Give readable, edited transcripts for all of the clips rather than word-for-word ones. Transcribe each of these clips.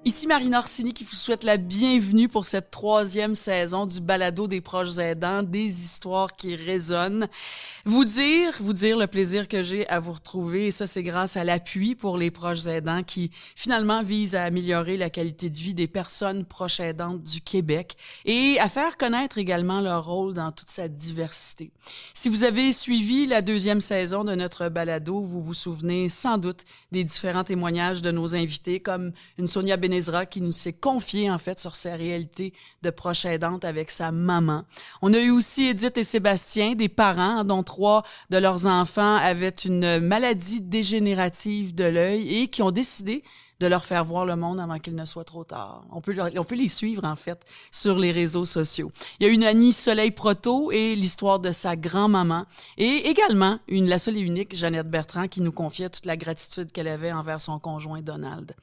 Ici Marine Orsini qui vous souhaite la bienvenue pour cette 3e saison du balado des proches aidants, des histoires qui résonnent. Vous dire le plaisir que j'ai à vous retrouver, et ça c'est grâce à l'appui pour les proches aidants qui finalement vise à améliorer la qualité de vie des personnes proches aidantes du Québec et à faire connaître également leur rôle dans toute sa diversité. Si vous avez suivi la 2e saison de notre balado, vous vous souvenez sans doute des différents témoignages de nos invités comme une Sonia Bénézra qui nous s'est confiée en fait sur sa réalité de proche aidante avec sa maman. On a eu aussi Édith et Sébastien, des parents dont 3 de leurs enfants avaient une maladie dégénérative de l'œil et qui ont décidé de leur faire voir le monde avant qu'il ne soit trop tard. On peut les suivre, en fait, sur les réseaux sociaux. Il y a une Annie Soleil-Proto et l'histoire de sa grand-maman. Et également, la seule et unique Jeannette Bertrand qui nous confiait toute la gratitude qu'elle avait envers son conjoint Donald.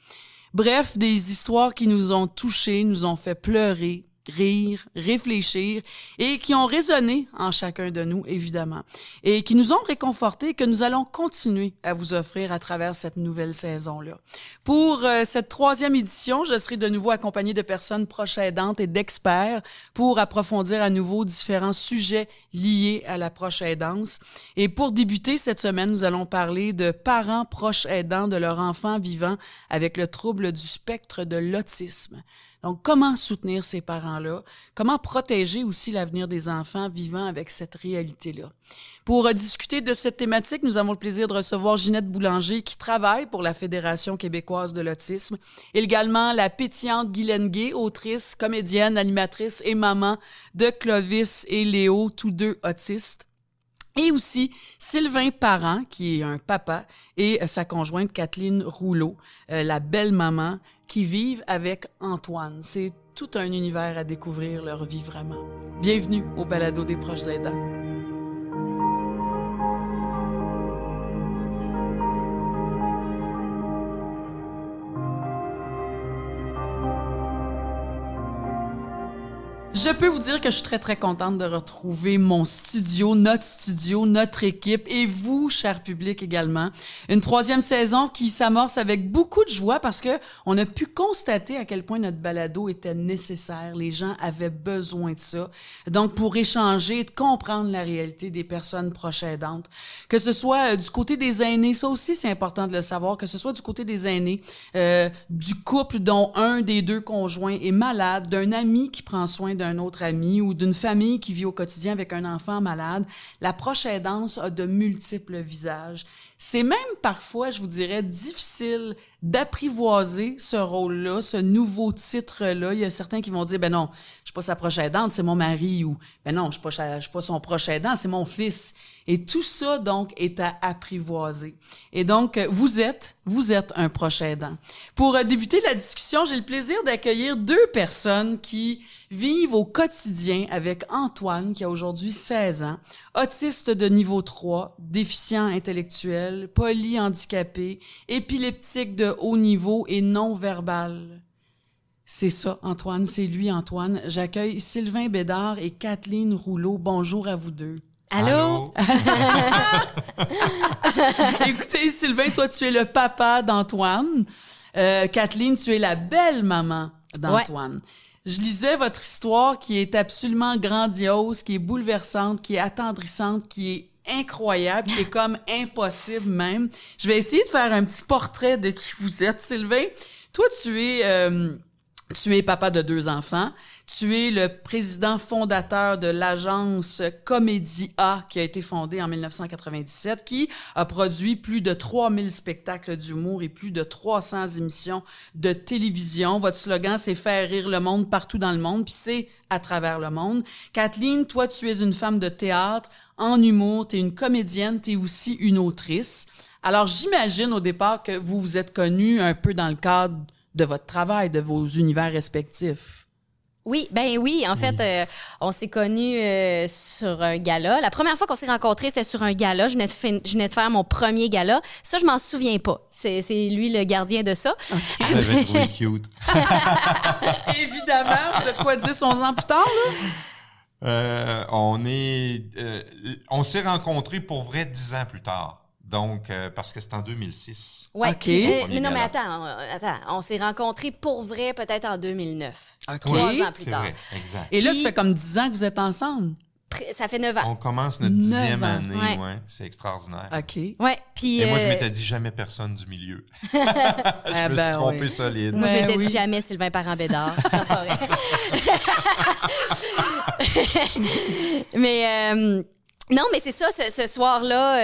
Bref, des histoires qui nous ont touchés, nous ont fait pleurer, rire, réfléchir et qui ont résonné en chacun de nous, évidemment, et qui nous ont réconfortés et que nous allons continuer à vous offrir à travers cette nouvelle saison-là. Pour cette 3e édition, je serai de nouveau accompagnée de personnes proches aidantes et d'experts pour approfondir à nouveau différents sujets liés à la proche aidance. Et pour débuter cette semaine, nous allons parler de parents proches aidants de leur enfant vivant avec le trouble du spectre de l'autisme. Donc, comment soutenir ces parents-là? Comment protéger aussi l'avenir des enfants vivant avec cette réalité-là? Pour discuter de cette thématique, nous avons le plaisir de recevoir Ginette Boulanger qui travaille pour la Fédération québécoise de l'autisme. Également, la pétillante Guylaine Gay, autrice, comédienne, animatrice et maman de Clovis et Léo, tous 2 autistes. Et aussi Sylvain Parent, qui est un papa, et sa conjointe Kathleen Rouleau, la belle-maman, qui vivent avec Antoine. C'est tout un univers à découvrir leur vie vraiment. Bienvenue au balado des proches aidants. Je peux vous dire que je suis très, très contente de retrouver mon studio, notre équipe et vous, cher public également. Une 3e saison qui s'amorce avec beaucoup de joie parce que on a pu constater à quel point notre balado était nécessaire. Les gens avaient besoin de ça. Donc, pour échanger et de comprendre la réalité des personnes proches aidantes. Que ce soit du côté des aînés, ça aussi c'est important de le savoir, que ce soit du côté des aînés, du couple dont un des 2 conjoints est malade, d'un ami qui prend soin d'un autre ami ou d'une famille qui vit au quotidien avec un enfant malade, la proche aidance a de multiples visages. C'est même parfois, je vous dirais, difficile d'apprivoiser ce rôle-là, ce nouveau titre-là. Il y a certains qui vont dire, ben non, je suis pas sa proche aidante, c'est mon mari, ou ben non, je suis pas son proche aidant, c'est mon fils. Et tout ça, donc, est à apprivoiser. Et donc, vous êtes un proche aidant. Pour débuter la discussion, j'ai le plaisir d'accueillir 2 personnes qui vivent au quotidien avec Antoine, qui a aujourd'hui 16 ans, autiste de niveau 3, déficient intellectuel, polyhandicapé, épileptique de haut niveau et non-verbal. C'est ça, Antoine, c'est lui, Antoine. J'accueille Sylvain Bédard et Kathleen Rouleau. Bonjour à vous 2. Allô? Écoutez, Sylvain, toi, tu es le papa d'Antoine. Kathleen, tu es la belle-maman d'Antoine. Ouais. Je lisais votre histoire qui est absolument grandiose, qui est bouleversante, qui est attendrissante, qui est incroyable, qui est comme impossible même. Je vais essayer de faire un petit portrait de qui vous êtes. Sylvain, toi, tu es papa de 2 enfants. Tu es le président fondateur de l'agence Comédia qui a été fondée en 1997, qui a produit plus de 3000 spectacles d'humour et plus de 300 émissions de télévision. Votre slogan, c'est « Faire rire le monde partout dans le monde », puis c'est à travers le monde. Kathleen, toi, tu es une femme de théâtre, en humour, tu es une comédienne, tu es aussi une autrice. Alors, j'imagine au départ que vous vous êtes connus un peu dans le cadre de votre travail, de vos univers respectifs. Oui, ben oui. En fait, on s'est connus sur un gala. La première fois qu'on s'est rencontrés, c'était sur un gala. Je venais de faire mon premier gala. Ça, je m'en souviens pas. C'est lui le gardien de ça. Okay. Je l'avais trouvé cute. Évidemment. Vous êtes quoi, 10, 11 ans plus tard, là? On s'est rencontrés pour vrai 10 ans plus tard. Donc, parce que c'est en 2006. Ouais. OK. Mais non, mais attends, on s'est rencontrés pour vrai peut-être en 2009. OK. 3 ans plus C'est tard. vrai, exact. Et là, Puis- ça fait comme 10 ans que vous êtes ensemble. Ça fait 9 ans. On commence notre 9 10e ans. année, Ouais. ouais. C'est extraordinaire. OK. Ouais, puis Et moi, je m'étais dit jamais personne du milieu. je Ah me ben suis trompé oui. solide. moi, je Ben m'étais oui. dit jamais Sylvain Parent-Bédard. Non, c'est pas vrai. Mais non, mais c'est ça, ce soir-là,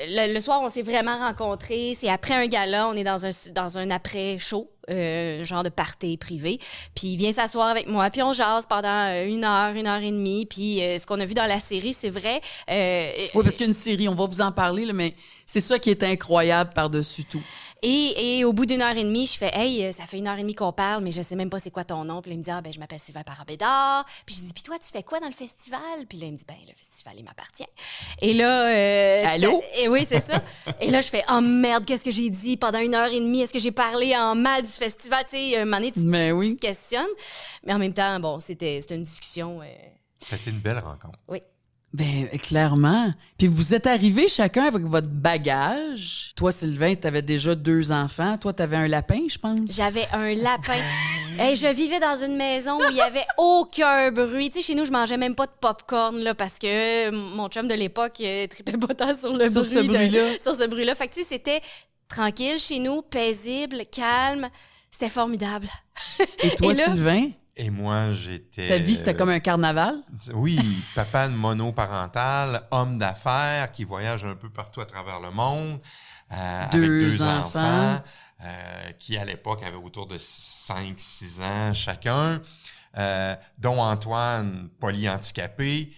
le soir, on s'est vraiment rencontrés. C'est après un gala, on est dans un après-show, genre de party privé. Puis il vient s'asseoir avec moi, puis on jase pendant 1 heure, 1 heure et demie. Puis ce qu'on a vu dans la série, c'est vrai. Oui, parce qu'il y a une série, on va vous en parler, là, mais c'est ça qui est incroyable par-dessus tout. Et au bout d'1 heure et demie, je fais « Hey, ça fait 1 heure et demie qu'on parle, mais je sais même pas c'est quoi ton nom. » Puis là, il me dit « Ah, ben je m'appelle Sylvain Parent-Bédard. » Puis je dis « Puis toi, tu fais quoi dans le festival? » Puis là, il me dit « Ben, le festival, il m'appartient. » Et là... Allô? Et oui, c'est ça. Et là, je fais « Oh merde, qu'est-ce que j'ai dit pendant 1 heure et demie? Est-ce que j'ai parlé en mal du festival? » Tu sais, un moment donné, tu te questionnes. Mais en même temps, bon, c'était une discussion... C'était une belle rencontre. Oui. Ben, clairement. Puis vous êtes arrivés chacun avec votre bagage. Toi, Sylvain, t'avais déjà 2 enfants. Toi, t'avais un lapin, je pense. J'avais un lapin. Hey, je vivais dans une maison où il y avait aucun bruit. Tu sais, chez nous, je mangeais même pas de popcorn là, parce que mon chum de l'époque tripait pas tant sur le Sur bruit. ce bruit-là. Sur ce bruit-là. Fait que tu sais, c'était tranquille chez nous, paisible, calme. C'était formidable. Et toi, Et là- Sylvain, Et moi, j'étais... ta vie, c'était comme un carnaval? Oui, papa de monoparental, homme d'affaires qui voyage un peu partout à travers le monde, avec 2 enfants, qui à l'époque avaient autour de 5-6 ans chacun, dont Antoine, polyhandicapé,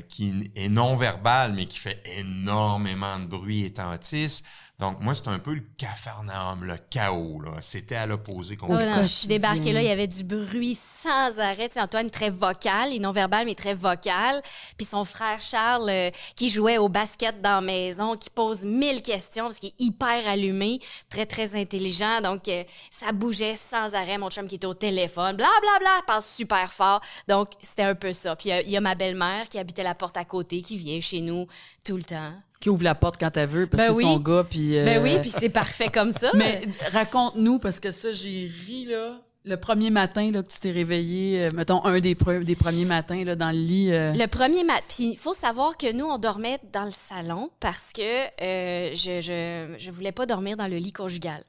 qui est non-verbal, mais qui fait énormément de bruit étant autiste. Donc, moi, c'était un peu le Capharnaüm, le chaos, là. C'était à l'opposé Oh, complètement. non, je suis débarquée là, il y avait du bruit sans arrêt. Tu sais, Antoine, très vocal, il est non-verbal, mais très vocal. Puis son frère Charles, qui jouait au basket dans la maison, qui pose 1000 questions parce qu'il est hyper allumé, très, très intelligent. Donc, ça bougeait sans arrêt. Mon chum qui était au téléphone, blablabla, parle super fort. Donc, c'était un peu ça. Puis il y a ma belle-mère qui habitait la porte à côté, qui vient chez nous tout le temps. Qui ouvre la porte quand elle veut, parce Ben que c'est oui. son gars, puis... Ben oui, puis c'est parfait comme ça. Mais raconte-nous, parce que ça, j'ai ri, là, le premier matin là, que tu t'es réveillé, mettons, un des premiers matins là, dans le lit. Le premier matin. Puis il faut savoir que nous, on dormait dans le salon parce que je voulais pas dormir dans le lit conjugal.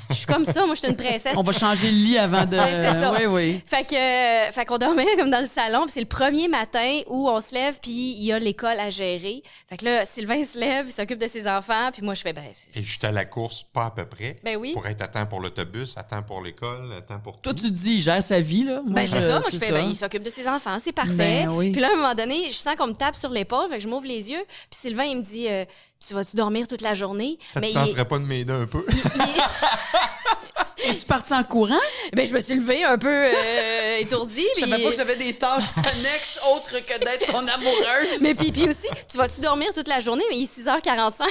Je suis comme ça, moi, je suis une princesse. On va changer le lit avant de... Ouais, c'est ça. Oui, oui. Fait qu'on dormait comme dans le salon, puis c'est le premier matin où on se lève, puis il y a l'école à gérer. Fait que là, Sylvain se lève, il s'occupe de ses enfants, puis moi, je fais, Et j'étais à la course, pas à peu près, Ben oui. pour être à temps pour l'autobus, à temps pour l'école, à temps pour tout. Toi, tu te dis, il gère sa vie, là. Moi, Ben, c'est ça. Moi, je fais, ben, il s'occupe de ses enfants, c'est parfait. Ben oui. Puis là, à un moment donné, je sens qu'on me tape sur l'épaule, fait que je m'ouvre les yeux, puis Sylvain, il me dit, tu vas-tu dormir toute la journée? Ça te il est- tenterait pas de m'aider un peu? Es-tu parti en courant? Ben, je me suis levée un peu étourdie. Je puis- savais pas que j'avais des tâches connexes autres que d'être ton amoureuse. Mais puis aussi, tu vas-tu dormir toute la journée? Mais il est 6h45.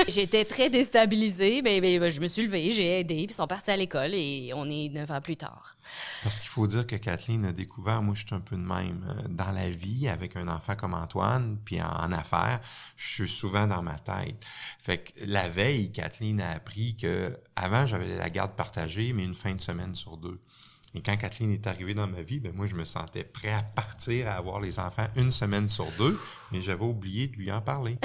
J'étais très déstabilisée. Ben, je me suis levée, j'ai aidé, puis ils sont partis à l'école et on est 9 ans plus tard. Parce qu'il faut dire que Kathleen a découvert, moi je suis un peu de même, dans la vie, avec un enfant comme Antoine, puis en affaires, je suis souvent dans ma tête. Fait que la veille, Kathleen a appris que avant j'avais la garde partagée, mais une fin de semaine sur 2. Et quand Kathleen est arrivée dans ma vie, ben moi je me sentais prêt à partir, à avoir les enfants une semaine sur 2, mais j'avais oublié de lui en parler.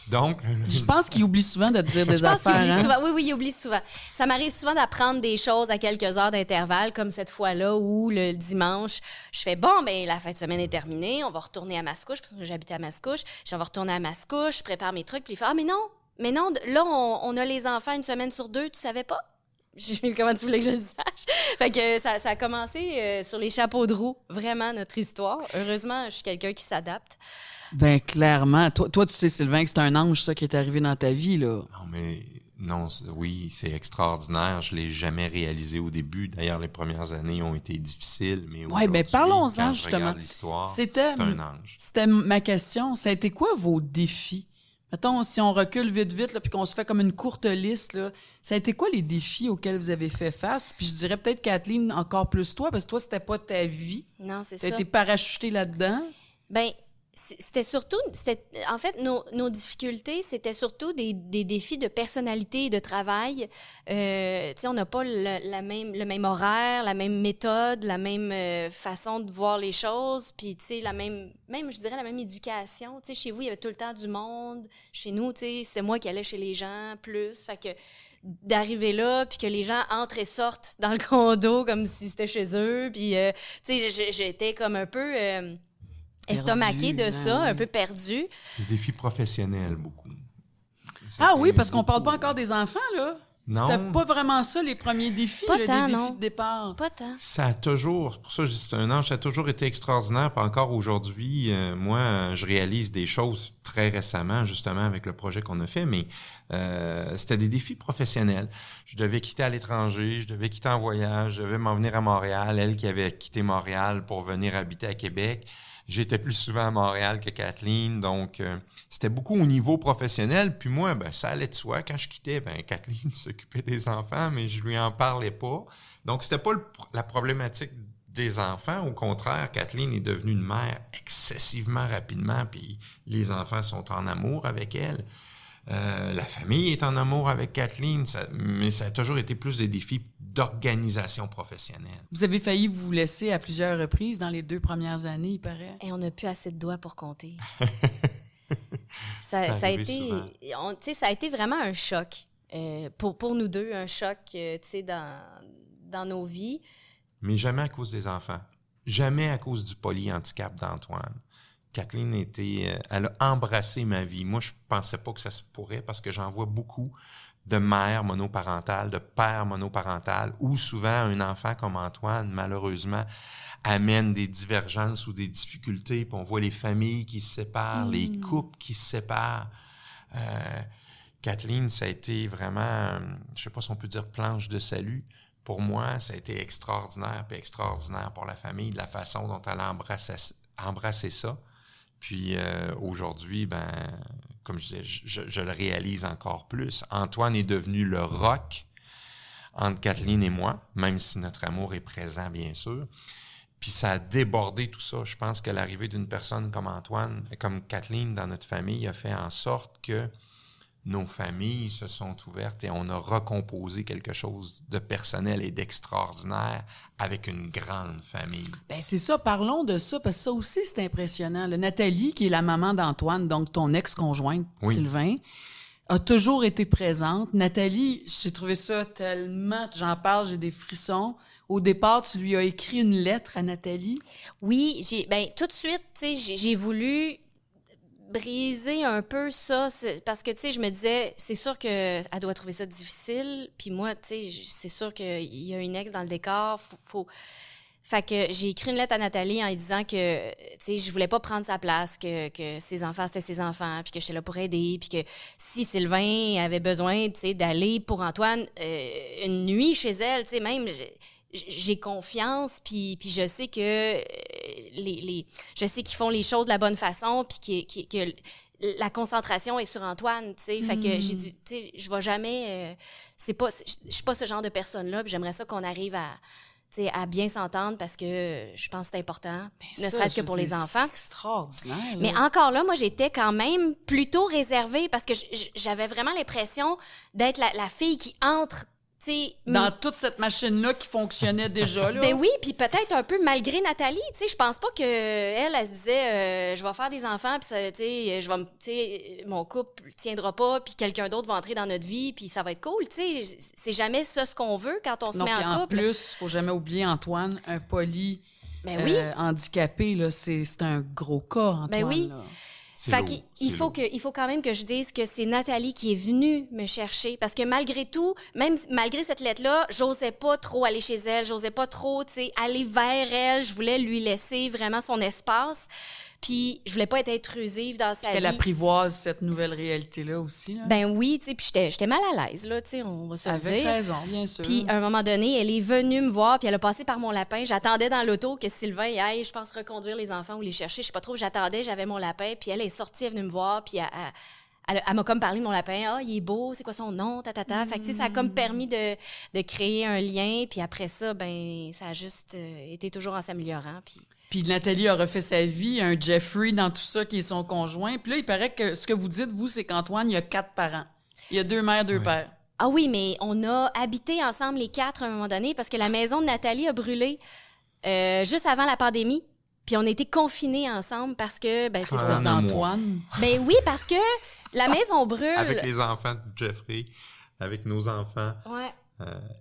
Donc, Je pense qu'il oublie souvent de te dire des Je pense qu'il affaires. oublie Hein? souvent. Oui, il oublie souvent. Ça m'arrive souvent d'apprendre des choses à quelques heures d'intervalle, comme cette fois-là où le dimanche, je fais bon, ben la fin de semaine est terminée, on va retourner à Mascouche, parce que j'habitais à Mascouche. Je vais retourner à Mascouche, je prépare mes trucs, puis il fait ah mais non, là on a les enfants une semaine sur 2, tu savais pas? Comment tu voulais que je le sache? Fait que ça a commencé sur les chapeaux de roue, vraiment notre histoire. Heureusement, je suis quelqu'un qui s'adapte. Ben, clairement. Toi, tu sais, Sylvain, que c'est un ange, ça, qui est arrivé dans ta vie, là. Non, mais oui, c'est extraordinaire. Je l'ai jamais réalisé au début. D'ailleurs, les premières années ont été difficiles, mais Ouais, ben, aujourd'hui, parlons-en, quand je justement. regarde l'histoire, C'était c'est un ange. C'était ma question. Ça a été quoi vos défis? Mettons, si on recule vite, là, puis qu'on se fait comme une courte liste, là, ça a été quoi les défis auxquels vous avez fait face? Puis je dirais peut-être, Kathleen, encore plus toi, parce que toi, c'était pas ta vie. Non, c'est T'as ça. été parachutée là-dedans. Ben, En fait, nos difficultés, c'était surtout des défis de personnalité et de travail. Tu sais, on n'a pas le même horaire, la même méthode, la même façon de voir les choses, puis tu sais, je dirais la même éducation. Tu sais, chez vous, il y avait tout le temps du monde. Chez nous, tu sais, c'est moi qui allais chez les gens plus. Fait que d'arriver là, puis que les gens entrent et sortent dans le condo comme si c'était chez eux, puis tu sais, j'étais comme un peu... estomaquée de ça, un peu perdue. Des défis professionnels, beaucoup. Oui, parce qu'on parle pas encore des enfants, là. Non. C'était pas vraiment ça, les premiers défis, Pas des tant, défis non. de départ. Pas tant. Ça a toujours, pour ça je dis c'est un âge, ça a toujours été extraordinaire. Puis encore aujourd'hui, moi, je réalise des choses très récemment, justement, avec le projet qu'on a fait, mais c'était des défis professionnels. Je devais quitter à l'étranger, je devais quitter en voyage, je devais m'en venir à Montréal, elle qui avait quitté Montréal pour venir habiter à Québec. J'étais plus souvent à Montréal que Kathleen, donc c'était beaucoup au niveau professionnel. Puis moi, ça allait de soi. Quand je quittais, Kathleen s'occupait des enfants, mais je lui en parlais pas. Donc, c'était pas la problématique des enfants. Au contraire, Kathleen est devenue une mère excessivement rapidement, puis les enfants sont en amour avec elle. La famille est en amour avec Kathleen, mais ça a toujours été plus des défis d'organisation professionnelle. Vous avez failli vous laisser à plusieurs reprises dans les 2 premières années, il paraît. Et on n'a plus assez de doigts pour compter. Ça a été vraiment un choc. Pour nous deux, un choc dans nos vies. Mais jamais à cause des enfants. Jamais à cause du polyhandicap d'Antoine. Kathleen elle a embrassé ma vie. Moi, je pensais pas que ça se pourrait parce que j'en vois beaucoup de mères monoparentales, de pères monoparentales, où souvent un enfant comme Antoine, malheureusement, amène des divergences ou des difficultés, puis on voit les familles qui se séparent, les couples qui se séparent. Kathleen, ça a été vraiment, je sais pas si on peut dire planche de salut. Pour moi, ça a été extraordinaire, puis extraordinaire pour la famille, de la façon dont elle a embrassé ça. Puis aujourd'hui, comme je disais, je le réalise encore plus. Antoine est devenu le roc entre Kathleen et moi, même si notre amour est présent, bien sûr. Puis ça a débordé tout ça. Je pense que l'arrivée d'une personne comme Antoine, comme Kathleen dans notre famille a fait en sorte que nos familles se sont ouvertes et on a recomposé quelque chose de personnel et d'extraordinaire avec une grande famille. C'est ça, parlons de ça, parce que ça aussi, c'est impressionnant. Nathalie, qui est la maman d'Antoine, donc ton ex-conjointe, Sylvain, a toujours été présente. Nathalie, j'ai trouvé ça tellement... J'en parle, j'ai des frissons. Au départ, tu lui as écrit une lettre à Nathalie. Oui, tout de suite, tu sais, j'ai voulu briser un peu ça, parce que, tu sais, je me disais, c'est sûr qu'elle doit trouver ça difficile, puis moi, tu sais, c'est sûr qu'il y a une ex dans le décor, Fait que j'ai écrit une lettre à Nathalie en lui disant que, tu sais, je voulais pas prendre sa place, que ses enfants, c'était ses enfants, puis que j'étais là pour aider, puis que si Sylvain avait besoin, tu sais, d'aller pour Antoine une nuit chez elle, tu sais, même... J'ai confiance, puis je sais que je sais qu'ils font les choses de la bonne façon, puis que la concentration est sur Antoine, tu sais. Fait que j'ai dit, tu sais, je vais jamais... je suis pas ce genre de personne-là, puis j'aimerais ça qu'on arrive à bien s'entendre parce que je pense que c'est important, ne serait-ce que pour les enfants. C'est extraordinaire. Là. Mais encore là, moi, j'étais quand même plutôt réservée parce que j'avais vraiment l'impression d'être la fille qui entre... Dans toute cette machine-là qui fonctionnait déjà, là. Oui, puis peut-être un peu malgré Nathalie, tu sais, je pense pas qu'elle se disait je vais faire des enfants, puis mon couple tiendra pas, puis quelqu'un d'autre va entrer dans notre vie, puis ça va être cool, tu sais. C'est jamais ça ce qu'on veut quand on se met en couple. En plus, faut jamais oublier Antoine, un handicapé, là, c'est un gros cas, Antoine. Oui. Là. Fait qu'il faut quand même que je dise que c'est Nathalie qui est venue me chercher. Parce que malgré tout, même malgré cette lettre-là, j'osais pas trop aller chez elle, j'osais pas trop, tu sais, aller vers elle. Je voulais lui laisser vraiment son espace. Puis je voulais pas être intrusive dans sa vie. Elle apprivoise cette nouvelle réalité-là aussi, là. Oui, tu sais, puis j'étais mal à l'aise, là, tu sais, on va se le dire. Avec raison, bien sûr. Puis à un moment donné, elle est venue me voir, puis elle a passé par mon lapin. J'attendais dans l'auto que Sylvain aille, je pense, reconduire les enfants ou les chercher. Je sais pas trop, j'attendais, j'avais mon lapin, puis elle est sortie, elle est venue me voir, puis elle m'a comme parlé de mon lapin. Ah, il est beau, c'est quoi son nom, Fait que, tu sais, ça a comme permis de créer un lien, puis après ça, ça a juste été toujours en s'améliorant, puis... Puis Nathalie a refait sa vie, un Jeffrey dans tout ça qui est son conjoint. Puis là, il paraît que ce que vous dites, vous, c'est qu'Antoine, il y a 4 parents. Il y a 2 mères, 2 pères. Ah oui, mais on a habité ensemble les 4 à un moment donné parce que la maison de Nathalie a brûlé juste avant la pandémie. Puis on a été confinés ensemble parce que, c'est ça. d'Antoine. Ben oui, parce que la maison brûle. Avec les enfants de Jeffrey, avec nos enfants. Ouais.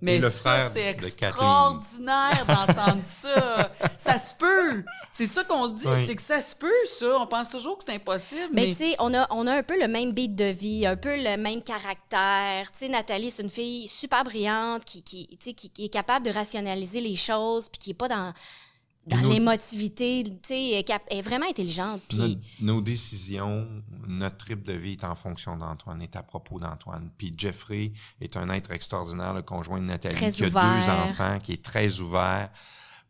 Mais le ça, frère c'est de extraordinaire d'entendre ça. Ça se peut. C'est ça qu'on se dit, c'est que ça se peut, ça. On pense toujours que c'est impossible. Mais tu sais, on a un peu le même beat de vie, un peu le même caractère. Tu sais, Nathalie, c'est une fille super brillante qui est capable de rationaliser les choses puis qui est pas dans l'émotivité. Tu sais, elle est vraiment intelligente. Puis Nos décisions, notre trip de vie est en fonction d'Antoine, est à propos d'Antoine. Puis Jeffrey est un être extraordinaire, le conjoint de Nathalie, très qui ouvert. a 2 enfants, qui est très ouvert,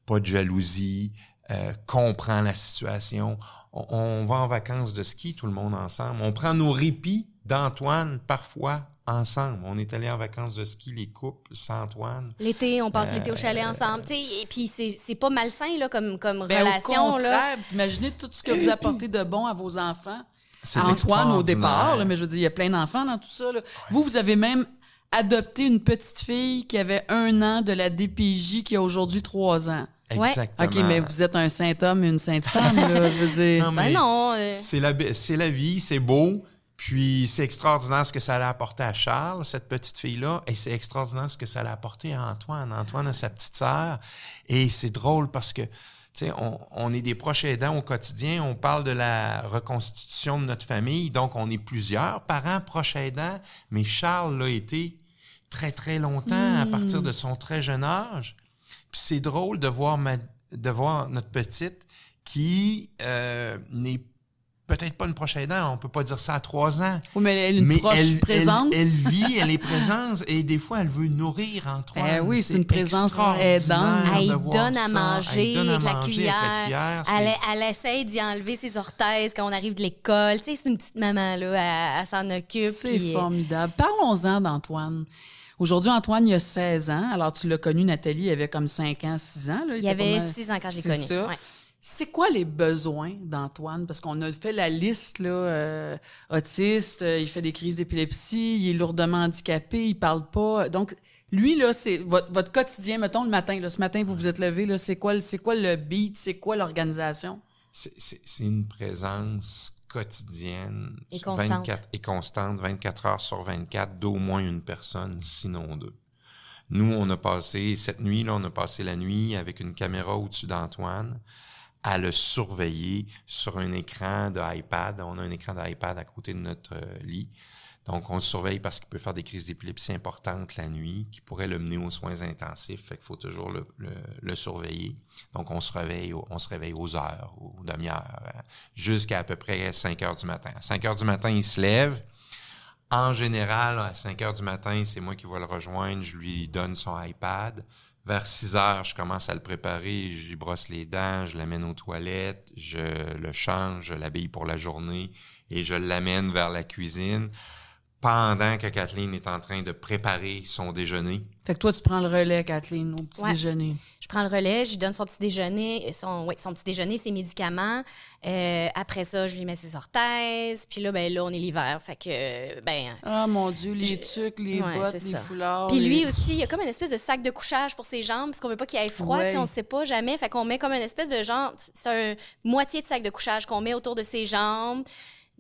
pas de jalousie, comprend la situation. On va en vacances de ski, tout le monde ensemble. On prend nos répits d'Antoine, parfois, ensemble. On est allé en vacances de ski, les couples, sans Antoine. L'été, on passe l'été au chalet ensemble. Tu sais, et puis, c'est pas malsain là, comme Ben, relation. au contraire, là. imaginez tout ce que vous apportez de bon à vos enfants. C'est Antoine, au extraordinaire. départ, là, mais je veux dire, il y a plein d'enfants dans tout ça. Là. Vous avez même adopté une petite fille qui avait 1 an de la DPJ qui a aujourd'hui 3 ans. Exactement. OK, mais vous êtes un saint homme et une sainte femme, là, je veux dire. Non, mais non. c'est la vie, c'est beau. Puis c'est extraordinaire ce que ça a apporté à Charles, cette petite fille-là, et c'est extraordinaire ce que ça a apporté à Antoine. Antoine a sa petite sœur, et c'est drôle parce que, tu sais, on est des proches aidants au quotidien, on parle de la reconstitution de notre famille, donc on est plusieurs parents proches aidants, mais Charles l'a été très, très longtemps, à partir de son très jeune âge. Puis c'est drôle de voir notre petite qui n'est peut-être pas une proche aidant, on peut pas dire ça à 3 ans. Oui, mais elle a une proche présence. Elle vit, elle est présente, et des fois, elle veut nourrir Antoine. Oui, c'est une présence extraordinaire aidante. Elle de voir donne à ça. manger Elle donne à avec la manger cuillère. Elle essaie d'y enlever ses orthèses quand on arrive de l'école. Tu sais, c'est une petite maman, là, elle s'en occupe. C'est puis, formidable. Parlons-en d'Antoine. Aujourd'hui, Antoine, il a 16 ans. Alors, tu l'as connu, Nathalie, il avait comme 5 ans, 6 ans. Là. Il avait 6 ans quand je l'ai C'est connu. ça. Ouais. C'est quoi les besoins d'Antoine? Parce qu'on a fait la liste, là, autiste, il fait des crises d'épilepsie, il est lourdement handicapé, il parle pas. Donc, lui, là, c'est votre quotidien, mettons, le matin. Là, ce matin, vous vous êtes levé, là, c'est quoi le beat? C'est quoi l'organisation? C'est une présence quotidienne Et constante. et constante, 24 heures sur 24, d'au moins une personne, sinon 2. Nous, on a passé, cette nuit-là, on a passé la nuit avec une caméra au-dessus d'Antoine, à le surveiller sur un écran de iPad. On a un écran d'iPad à côté de notre lit. Donc, on le surveille parce qu'il peut faire des crises d'épilepsie importantes la nuit, qui pourraient le mener aux soins intensifs. Fait qu'il faut toujours le surveiller. Donc, on se réveille aux heures, aux demi-heures, jusqu'à peu près 5 heures du matin. À 5 heures du matin, il se lève. En général, à 5 heures du matin, c'est moi qui vais le rejoindre. Je lui donne son iPad. Vers 6 heures, je commence à le préparer. Je lui brosse les dents, je l'amène aux toilettes, je le change, je l'habille pour la journée et je l'amène vers la cuisine pendant que Kathleen est en train de préparer son déjeuner. Fait que toi, tu prends le relais, Kathleen, au petit déjeuner. Je prends le relais, je lui donne son petit déjeuner, son petit déjeuner, ses médicaments. Après ça, je lui mets ses orthèses. Puis là, on est l'hiver. Fait que, Ah, mon Dieu, les tucs, les bottes, les foulards. Puis lui aussi, il y a comme une espèce de sac de couchage pour ses jambes, parce qu'on veut pas qu'il ait froid, on ne sait pas jamais. Fait qu'on met comme une espèce de genre, c'est un moitié de sac de couchage qu'on met autour de ses jambes.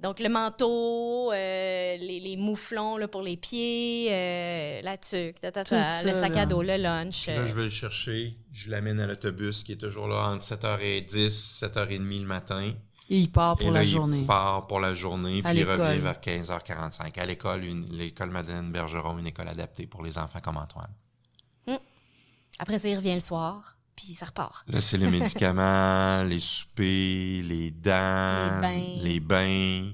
Donc, le manteau, les mouflons là, pour les pieds, la tuque, le sac à dos, le lunch. Là, je vais le chercher. Je l'amène à l'autobus qui est toujours là entre 7h10, 7h30 le matin. Et il part pour la journée. Il part pour la journée, à puis il l'école. revient vers 15h45. À l'école, l'école Madeleine Bergeron, une école adaptée pour les enfants comme Antoine. Après ça, il revient le soir. Puis ça repart. Là, c'est les médicaments, les soupers, les dents, les bains,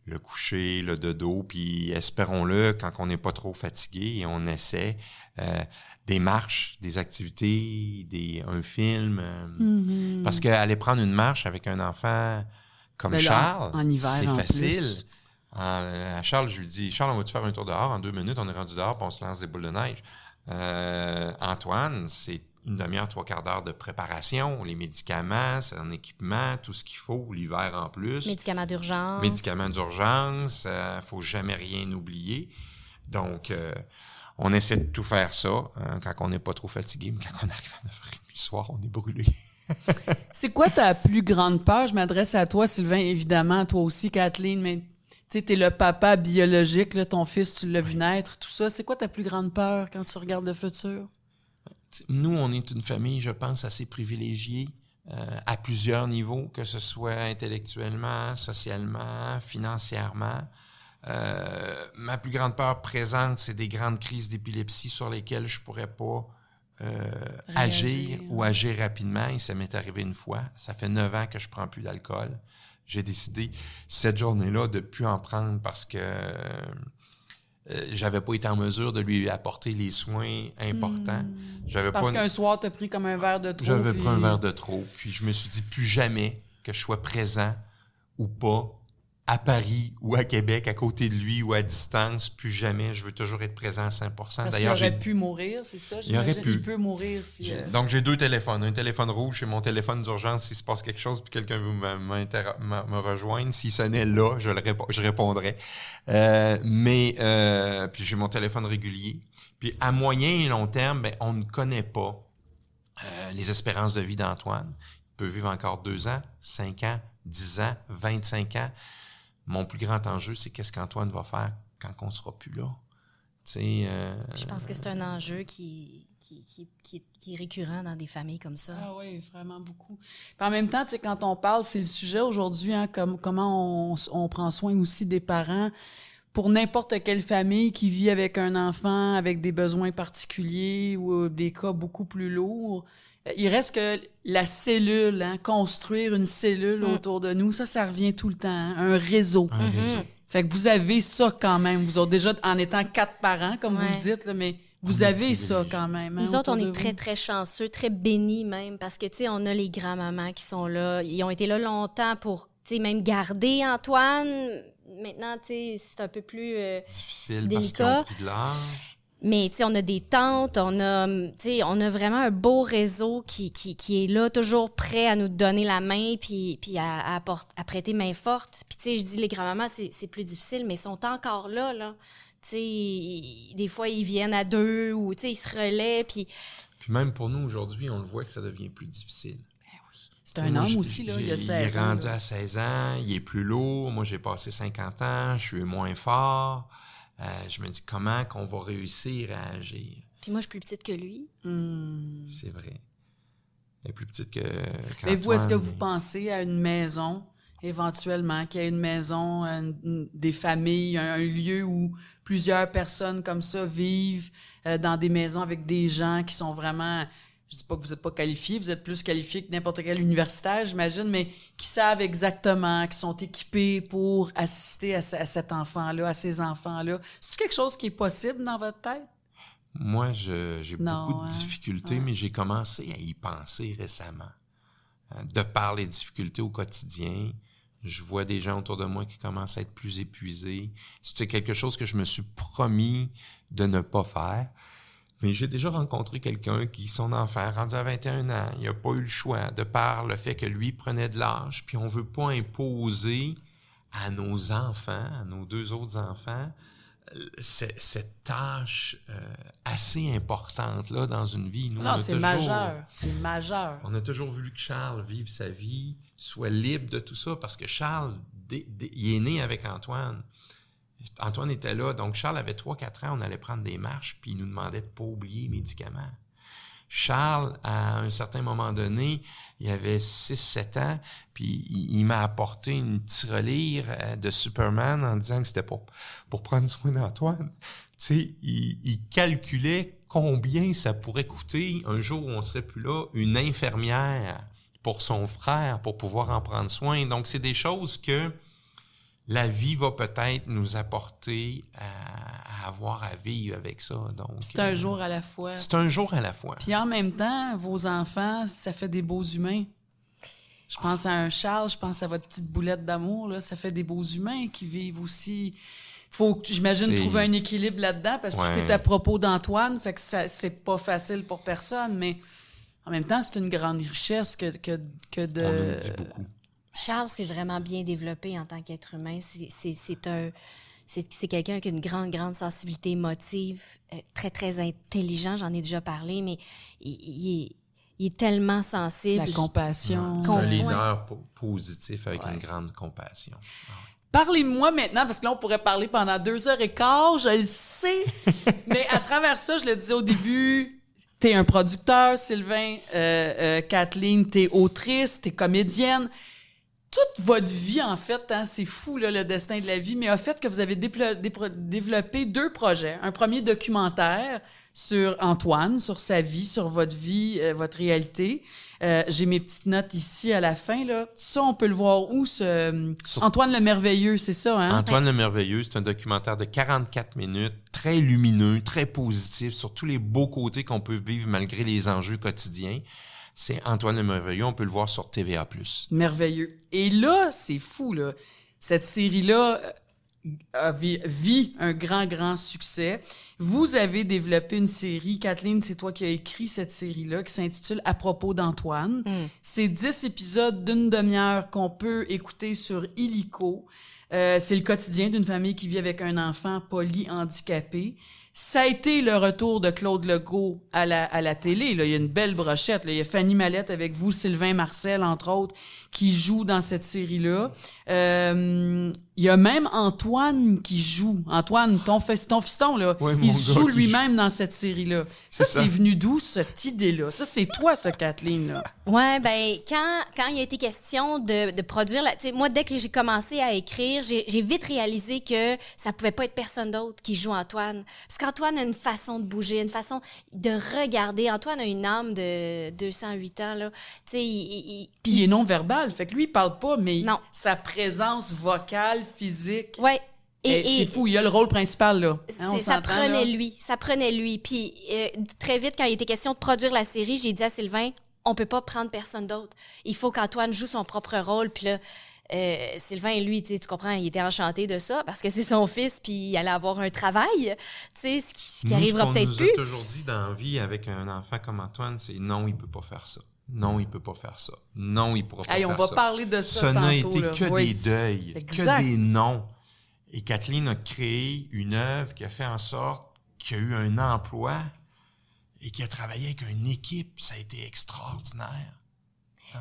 le coucher, le dodo. Puis espérons-le, quand on n'est pas trop fatigué, et on essaie des marches, des activités, un film. Parce qu'aller prendre une marche avec un enfant comme Charles, en hiver, c'est facile. Plus. À Charles, je lui dis, Charles, on va-tu faire un tour dehors en 2 minutes? On est rendu dehors, puis on se lance des boules de neige. Antoine, une demi-heure, 3/4 d'heure de préparation, les médicaments, son équipement, tout ce qu'il faut, l'hiver en plus. Médicaments d'urgence. Médicaments d'urgence, faut jamais rien oublier. Donc, on essaie de tout faire ça quand on n'est pas trop fatigué, mais quand on arrive à 9h30 le soir, on est brûlé. C'est quoi ta plus grande peur? Je m'adresse à toi, Sylvain, évidemment, toi aussi, Kathleen, mais tu sais, t'es le papa biologique, là, ton fils, tu l'as vu naître, tout ça. C'est quoi ta plus grande peur quand tu regardes le futur? Nous, on est une famille, je pense, assez privilégiée à plusieurs niveaux, que ce soit intellectuellement, socialement, financièrement. Ma plus grande peur présente, c'est des grandes crises d'épilepsie sur lesquelles je pourrais pas agir ou agir rapidement. Et ça m'est arrivé une fois. Ça fait 9 ans que je prends plus d'alcool. J'ai décidé cette journée-là de plus en prendre parce que j'avais pas été en mesure de lui apporter les soins importants. Parce qu'un soir, t'as pris comme un verre de trop. J'avais pris un verre de trop. Puis je me suis dit plus jamais que je sois présent ou pas à Paris ou à Québec, à côté de lui ou à distance, plus jamais. Je veux toujours être présent à 100%. Parce qu'il aurait pu mourir, c'est ça? Il aurait pu. Il peut mourir si... Donc, j'ai 2 téléphones. Un téléphone rouge, c'est mon téléphone d'urgence s'il se passe quelque chose puis quelqu'un veut me rejoindre. S'il sonnait là, je répondrais. Puis j'ai mon téléphone régulier. Puis à moyen et long terme, on ne connaît pas les espérances de vie d'Antoine. Il peut vivre encore 2 ans, 5 ans, 10 ans, 25 ans. Mon plus grand enjeu, c'est qu'est-ce qu'Antoine va faire quand on ne sera plus là. Je pense que c'est un enjeu qui est récurrent dans des familles comme ça. Ah oui, vraiment beaucoup. Puis en même temps, quand on parle, c'est le sujet aujourd'hui, hein, comment on prend soin aussi des parents. Pour n'importe quelle famille qui vit avec un enfant avec des besoins particuliers ou des cas beaucoup plus lourds, il reste que la cellule, hein, construire une cellule autour de nous, ça revient tout le temps, hein, un réseau. Un réseau. Fait que vous avez ça quand même. Vous autres, déjà, en étant 4 parents, comme vous le dites, là, mais vous avez ça quand même. Hein, nous autres, on est très, très chanceux, très bénis même, parce que, tu sais, on a les grands-mamans qui sont là. Ils ont été là longtemps pour, tu sais, même garder Antoine. Maintenant, tu sais, c'est un peu plus difficile délicat. Parce qu'ils ont pris de l'âge. Mais, tu sais, on a des tantes, on a vraiment un beau réseau qui est là, toujours prêt à nous donner la main puis à prêter main forte. Puis, tu sais, je dis, les grands-mamans, c'est plus difficile, mais ils sont encore là. Tu sais, des fois, ils viennent à 2 ou, tu sais, ils se relaient, puis même pour nous, aujourd'hui, on le voit que ça devient plus difficile. C'est un homme aussi, là, il a 16 ans. Il est rendu à 16 ans, il est plus lourd. Moi, j'ai passé 50 ans, je suis moins fort. Je me dis, comment qu'on va réussir à agir? Puis moi, je suis plus petite que lui. C'est vrai. Elle est plus petite que Mais vous, est-ce que vous pensez à une maison, éventuellement, qu'il y ait une maison, des familles, un lieu où plusieurs personnes comme ça vivent dans des maisons avec des gens qui sont vraiment... Je dis pas que vous n'êtes pas qualifiés, vous êtes plus qualifiés que n'importe quel universitaire, j'imagine, mais qui savent exactement, qui sont équipés pour assister à cet enfant-là, à ces enfants-là. C'est-tu quelque chose qui est possible dans votre tête? Moi, j'ai beaucoup de difficultés, mais j'ai commencé à y penser récemment. De par les difficultés au quotidien, je vois des gens autour de moi qui commencent à être plus épuisés. C'était quelque chose que je me suis promis de ne pas faire. Mais j'ai déjà rencontré quelqu'un qui, son enfant, rendu à 21 ans, il n'a pas eu le choix, de par le fait que lui prenait de l'âge, puis on ne veut pas imposer à nos enfants, à nos 2 autres enfants, cette tâche assez importante-là dans une vie. Nous, non, c'est majeur, c'est majeur. On a toujours voulu que Charles vive sa vie, soit libre de tout ça, parce que Charles, il est né avec Antoine. Antoine était là, donc Charles avait 3-4 ans, on allait prendre des marches, puis il nous demandait de ne pas oublier les médicaments. Charles, à un certain moment donné, il avait 6-7 ans, puis il m'a apporté une tirelire de Superman en disant que c'était pour prendre soin d'Antoine. Tu sais, il calculait combien ça pourrait coûter un jour où on serait plus là, une infirmière pour son frère, pour pouvoir en prendre soin. Donc, c'est des choses que la vie va peut-être nous apporter à avoir à vivre avec ça. Donc, c'est un jour à la fois. C'est un jour à la fois. Puis en même temps, vos enfants, ça fait des beaux humains. Je pense à un Charles, je pense à votre petite boulette d'amour, là, ça fait des beaux humains qui vivent aussi. Faut, j'imagine, trouver un équilibre là-dedans, parce que tout est à propos d'Antoine, fait que c'est pas facile pour personne, mais En même temps, c'est une grande richesse que de... On nous le dit beaucoup. Charles s'est vraiment bien développé en tant qu'être humain. C'est quelqu'un qui a une grande sensibilité émotive, très, très intelligent, j'en ai déjà parlé, mais il est tellement sensible. La compassion. C'est un leader positif avec une grande compassion. Parlez-moi maintenant, parce que là, on pourrait parler pendant 2h15, je le sais. Mais à travers ça, je le disais au début, t'es un producteur, Sylvain. Kathleen, t'es autrice, t'es comédienne. Toute votre vie, en fait, hein, c'est fou, là, le destin de la vie, mais a fait que vous avez développé 2 projets. Un premier documentaire sur Antoine, sur sa vie, sur votre vie, votre réalité. J'ai mes petites notes ici à la fin, là. Ça, on peut le voir où, Antoine le Merveilleux, c'est ça, hein? Antoine le Merveilleux, c'est un documentaire de 44 minutes, très lumineux, très positif, sur tous les beaux côtés qu'on peut vivre malgré les enjeux quotidiens. C'est Antoine le Merveilleux, on peut le voir sur TVA+. Merveilleux. Et là, c'est fou, là. Cette série-là vit un grand succès. Vous avez développé une série, Kathleen, c'est toi qui as écrit cette série-là, qui s'intitule « À propos d'Antoine ». C'est 10 épisodes d'une demi-heure qu'on peut écouter sur Illico. C'est le quotidien d'une famille qui vit avec un enfant polyhandicapé. Ça a été le retour de Claude Legault à la télé. Là. Il y a une belle brochette. Là. Il y a Fanny Mallette avec vous, Sylvain Marcel, entre autres, qui joue dans cette série-là. Il y a même Antoine qui joue. Antoine, ton fiston, là, ouais, il joue lui-même dans cette série-là. Ça, c'est venu d'où, cette idée-là? Ça, c'est toi, ça, Kathleen, là. Ouais, ben quand il a été question de produire, moi, dès que j'ai commencé à écrire, j'ai vite réalisé que ça pouvait pas être personne d'autre qui joue Antoine. Parce qu'Antoine a une façon de bouger, une façon de regarder. Antoine a une âme de 208 ans, là. Tu sais, Puis il est non-verbal. Fait que lui, il parle pas, mais non. Sa présence vocale, physique... Ouais. C'est fou, il y a le rôle principal, là. Hein, ça prenait lui. Puis très vite, quand il était question de produire la série, j'ai dit à Sylvain, on peut pas prendre personne d'autre. Il faut qu'Antoine joue son propre rôle. Puis là, Sylvain, lui, tu comprends, il était enchanté de ça parce que c'est son fils, puis il allait avoir un travail, tu sais, ce qui arrivera peut-être plus. Ce qu'on nous a toujours dit dans la vie avec un enfant comme Antoine, c'est non, il peut pas faire ça. Non, il peut pas faire ça. Non, il pourra pas faire ça. On va parler de ça tantôt. Ça n'a été que oui. des deuils, exact. que des non. Et Kathleen a créé une œuvre qui a fait en sorte qu'il y a eu un emploi et qui a travaillé avec une équipe. Ça a été extraordinaire.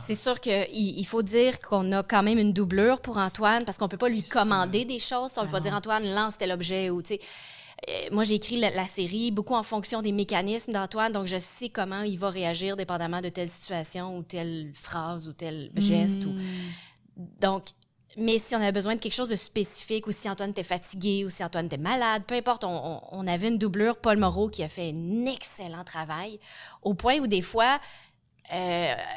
C'est sûr qu'il faut dire qu'on a quand même une doublure pour Antoine parce qu'on peut pas lui commander des choses. On peut pas dire Antoine, lance tel objet ou, tu sais. Moi, j'ai écrit la série beaucoup en fonction des mécanismes d'Antoine, donc je sais comment il va réagir dépendamment de telle situation ou telle phrase ou tel geste. Donc, mais si on avait besoin de quelque chose de spécifique ou si Antoine était fatigué ou si Antoine était malade, peu importe, on avait une doublure, Paul Moreau, qui a fait un excellent travail au point où des fois...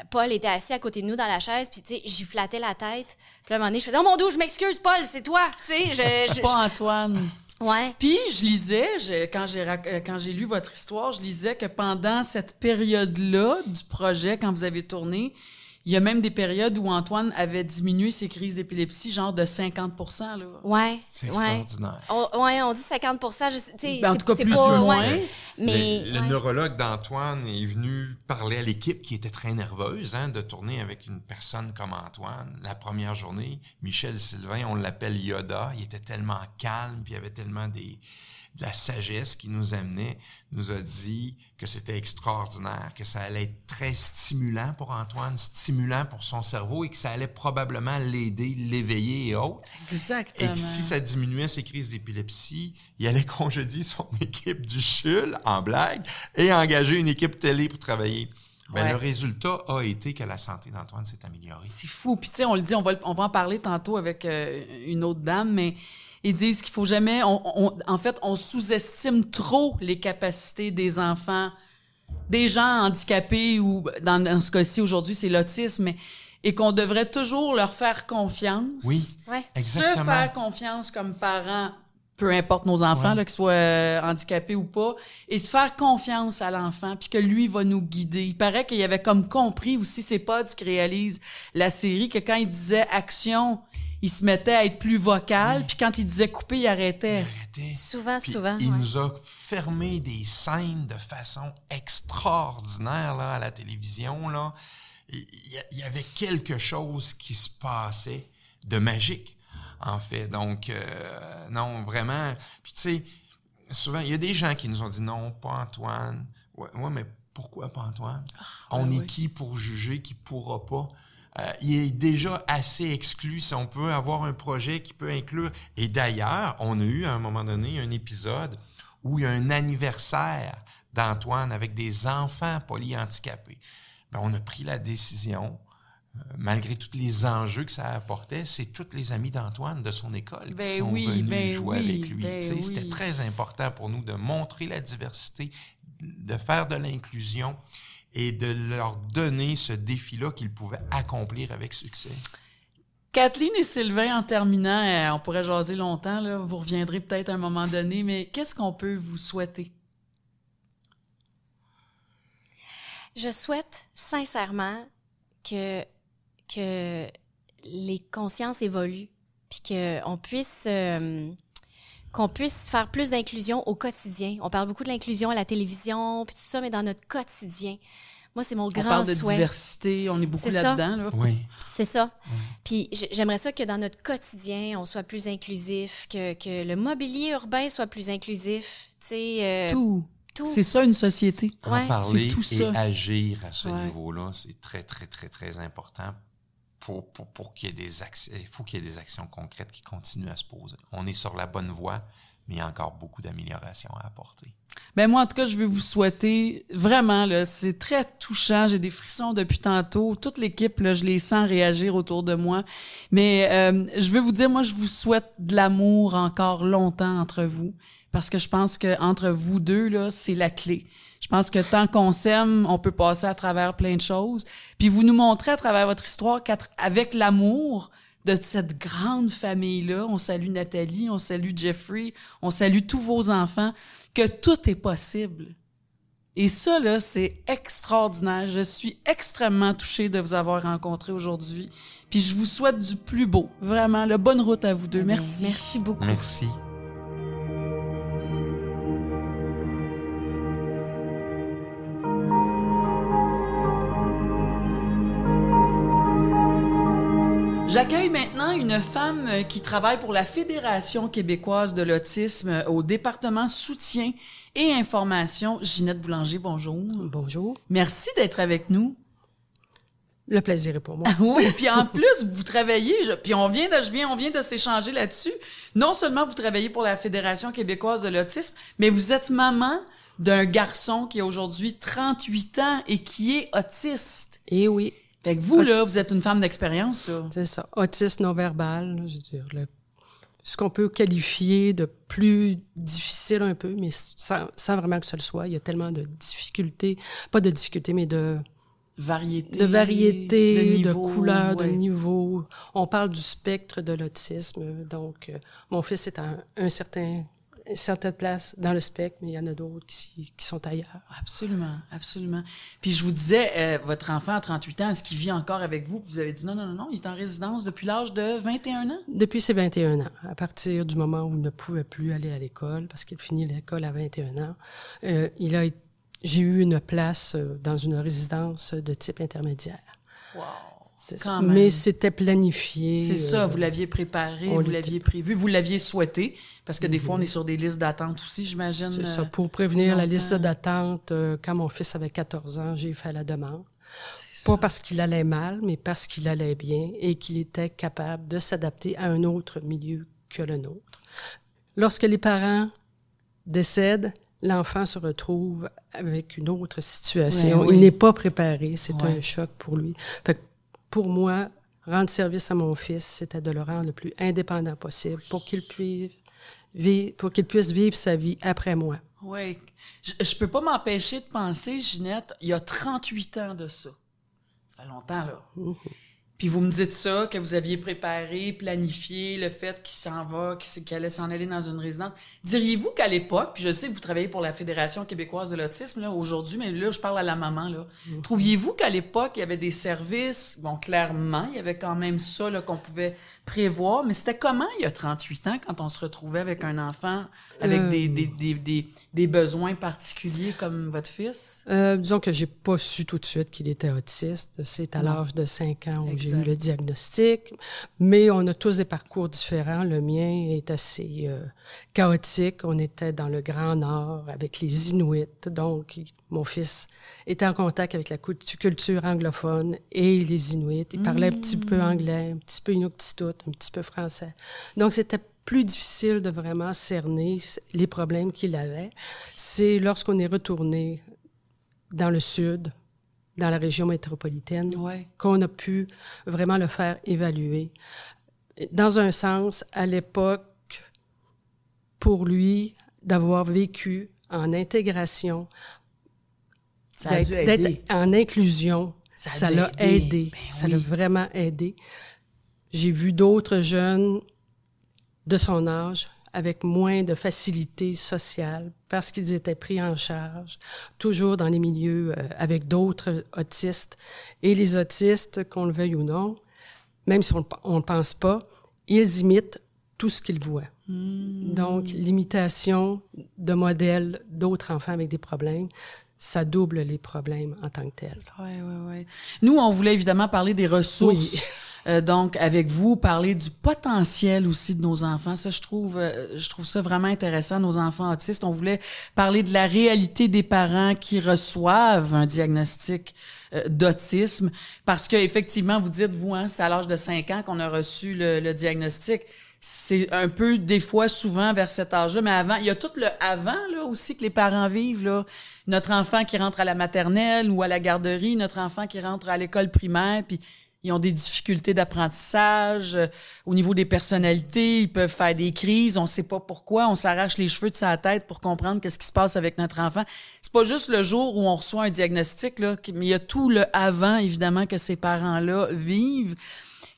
Paul était assis à côté de nous dans la chaise, puis tu sais, j'y flattais la tête. Puis à un moment donné, je faisais « Oh mon Dieu, je m'excuse, Paul, c'est toi! » Tu sais, c'est pas Antoine. Ouais. Puis je lisais, quand j'ai lu votre histoire, je lisais que pendant cette période-là du projet, quand vous avez tourné, il y a même des périodes où Antoine avait diminué ses crises d'épilepsie, genre de 50%. Là. Ouais. C'est extraordinaire. On dit 50%. En tout cas, plus pas, ou moins. Mais le neurologue d'Antoine est venu parler à l'équipe qui était très nerveuse de tourner avec une personne comme Antoine. La première journée, Michel Sylvain, on l'appelle Yoda, il était tellement calme, puis il y avait tellement de la sagesse qui nous amenait, nous a dit que c'était extraordinaire, que ça allait être très stimulant pour Antoine, stimulant pour son cerveau et que ça allait probablement l'aider, l'éveiller et autres. Exactement. Et que si ça diminuait ses crises d'épilepsie, il allait congédier son équipe du CHUL, en blague, et engager une équipe télé pour travailler. Le résultat a été que la santé d'Antoine s'est améliorée. C'est fou. Puis tu sais, on le dit, on va en parler tantôt avec une autre dame, mais ils disent qu'il faut jamais... En fait, on sous-estime trop les capacités des enfants, des gens handicapés, ou dans ce cas-ci, aujourd'hui, c'est l'autisme, et qu'on devrait toujours leur faire confiance. Oui, exactement. Se faire confiance comme parents, peu importe nos enfants, là, qu'ils soient handicapés ou pas, et se faire confiance à l'enfant, puis que lui va nous guider. Il paraît qu'il avait comme compris aussi, c'est Pods qui réalise la série, que quand il disait « action », il se mettait à être plus vocal, puis quand il disait couper, il arrêtait. Souvent. Il nous a fermé des scènes de façon extraordinaire là, à la télévision. Là. Il y avait quelque chose qui se passait de magique, en fait. Donc, non, vraiment. Puis tu sais, souvent, il y a des gens qui nous ont dit « Non, pas Antoine. » Ouais, mais pourquoi pas Antoine? On est qui pour juger, qui pourra pas? Il est déjà assez exclu si on peut avoir un projet qui peut inclure. Et d'ailleurs, on a eu à un moment donné un épisode où il y a un anniversaire d'Antoine avec des enfants polyhandicapés. Ben, on a pris la décision, malgré tous les enjeux que ça apportait, c'est tous les amis d'Antoine de son école qui sont venus jouer avec lui. C'était très important pour nous de montrer la diversité, de faire de l'inclusion et de leur donner ce défi-là qu'ils pouvaient accomplir avec succès. Kathleen et Sylvain, en terminant, on pourrait jaser longtemps, là, vous reviendrez peut-être à un moment donné, mais qu'est-ce qu'on peut vous souhaiter? Je souhaite sincèrement que les consciences évoluent, puis qu'on puisse faire plus d'inclusion au quotidien. On parle beaucoup de l'inclusion à la télévision, puis tout ça, mais dans notre quotidien. Moi, c'est mon grand souhait. On parle de diversité, on est beaucoup là-dedans. Là. Oui. C'est ça. Puis j'aimerais ça que dans notre quotidien, on soit plus inclusif, que le mobilier urbain soit plus inclusif. Tout. C'est ça, une société. En parler et agir à ce niveau-là, c'est très, très, très, très important. Pour qu'il y ait des actions, il faut qu'il y ait des actions concrètes qui continuent à se poser. On est sur la bonne voie, mais il y a encore beaucoup d'améliorations à apporter. Ben moi, en tout cas, je veux vous souhaiter vraiment, là, c'est très touchant. J'ai des frissons depuis tantôt. Toute l'équipe, là, je les sens réagir autour de moi. Mais je veux vous dire, moi, je vous souhaite de l'amour encore longtemps entre vous, parce que je pense que entre vous deux, là, c'est la clé. Je pense que tant qu'on s'aime, on peut passer à travers plein de choses. Puis vous nous montrez à travers votre histoire qu'avec l'amour de cette grande famille-là, on salue Nathalie, on salue Jeffrey, on salue tous vos enfants, que tout est possible. Et ça, là, c'est extraordinaire. Je suis extrêmement touchée de vous avoir rencontrés aujourd'hui. Puis je vous souhaite du plus beau. Vraiment, la bonne route à vous deux. Merci. Merci beaucoup. Merci. J'accueille maintenant une femme qui travaille pour la Fédération québécoise de l'autisme au département soutien et information. Ginette Boulanger, bonjour. Bonjour. Merci d'être avec nous. Le plaisir est pour moi. Oui, puis en plus, vous travaillez, puis on vient de s'échanger là-dessus. Non seulement vous travaillez pour la Fédération québécoise de l'autisme, mais vous êtes maman d'un garçon qui a aujourd'hui 38 ans et qui est autiste. Eh oui. Fait que vous, là, vous êtes une femme d'expérience, là. C'est ça. Autisme non-verbal, je veux dire. Ce qu'on peut qualifier de plus difficile un peu, mais sans vraiment que ce le soit. Il y a tellement de difficultés. Pas de difficultés, mais de variété, de couleurs, de niveaux. On parle du spectre de l'autisme. Donc, mon fils est à une certaine place dans le spectre, mais il y en a d'autres qui sont ailleurs. Absolument, absolument. Puis je vous disais, votre enfant à 38 ans, est-ce qu'il vit encore avec vous? Vous avez dit non, il est en résidence depuis l'âge de 21 ans? Depuis ses 21 ans. À partir du moment où il ne pouvait plus aller à l'école, parce qu'il finit l'école à 21 ans, j'ai eu une place dans une résidence de type intermédiaire. Wow! Mais c'était planifié. C'est ça, vous l'aviez préparé, vous l'aviez prévu, vous l'aviez souhaité, parce que des fois, on est sur des listes d'attente aussi, j'imagine. C'est ça, pour prévenir la liste d'attente, quand mon fils avait 14 ans, j'ai fait la demande. Pas parce qu'il allait mal, mais parce qu'il allait bien et qu'il était capable de s'adapter à un autre milieu que le nôtre. Lorsque les parents décèdent, l'enfant se retrouve avec une autre situation. Il n'est pas préparé, c'est un choc pour lui. Fait que pour moi, rendre service à mon fils, c'était de le rendre le plus indépendant possible pour qu'il puisse vivre sa vie après moi. Oui. Je peux pas m'empêcher de penser, Ginette, il y a 38 ans de ça. Ça fait longtemps, là. Mm-hmm. Puis vous me dites ça, que vous aviez préparé, planifié le fait qu'il s'en va, qu'il allait s'en aller dans une résidence. Diriez-vous qu'à l'époque, puis je sais que vous travaillez pour la Fédération québécoise de l'autisme là aujourd'hui, mais là, je parle à la maman, là. Trouviez-vous qu'à l'époque, il y avait des services, bon, clairement, il y avait quand même ça là, qu'on pouvait prévoir, mais c'était comment il y a 38 ans quand on se retrouvait avec un enfant avec des besoins particuliers comme votre fils? Disons que j'ai pas su tout de suite qu'il était autiste. C'est à l'âge de 5 ans où j'ai eu le diagnostic. Mais on a tous des parcours différents. Le mien est assez chaotique. On était dans le Grand Nord avec les Inuits. Donc, mon fils était en contact avec la culture anglophone et les Inuits. Il parlait un petit peu anglais, un petit peu inuktitut, un petit peu français. Donc, c'était plus difficile de vraiment cerner les problèmes qu'il avait. C'est lorsqu'on est retourné dans le sud, dans la région métropolitaine, qu'on a pu vraiment le faire évaluer. Dans un sens, à l'époque, pour lui, d'avoir vécu en intégration, d'être en inclusion, ça l'a aidé. Ben ça l'a vraiment aidé. J'ai vu d'autres jeunes de son âge avec moins de facilité sociale parce qu'ils étaient pris en charge, toujours dans les milieux avec d'autres autistes. Et les autistes, qu'on le veuille ou non, même si on ne pense pas, ils imitent tout ce qu'ils voient. Donc, l'imitation de modèles d'autres enfants avec des problèmes, ça double les problèmes en tant que tels. Oui. Nous, on voulait évidemment parler des ressources. Oui. Donc, avec vous, parler du potentiel aussi de nos enfants. Ça, je trouve ça vraiment intéressant, nos enfants autistes. On voulait parler de la réalité des parents qui reçoivent un diagnostic d'autisme. Parce que effectivement, vous dites, vous, c'est à l'âge de 5 ans qu'on a reçu le diagnostic. C'est un peu, des fois, souvent, vers cet âge-là. Mais avant, il y a tout le avant, là, aussi, que les parents vivent, là. Notre enfant qui rentre à la maternelle ou à la garderie, notre enfant qui rentre à l'école primaire, puis ils ont des difficultés d'apprentissage au niveau des personnalités, ils peuvent faire des crises, on sait pas pourquoi, on s'arrache les cheveux de sa tête pour comprendre qu'est-ce qui se passe avec notre enfant. C'est pas juste le jour où on reçoit un diagnostic, là, mais il y a tout le avant, évidemment, que ces parents-là vivent.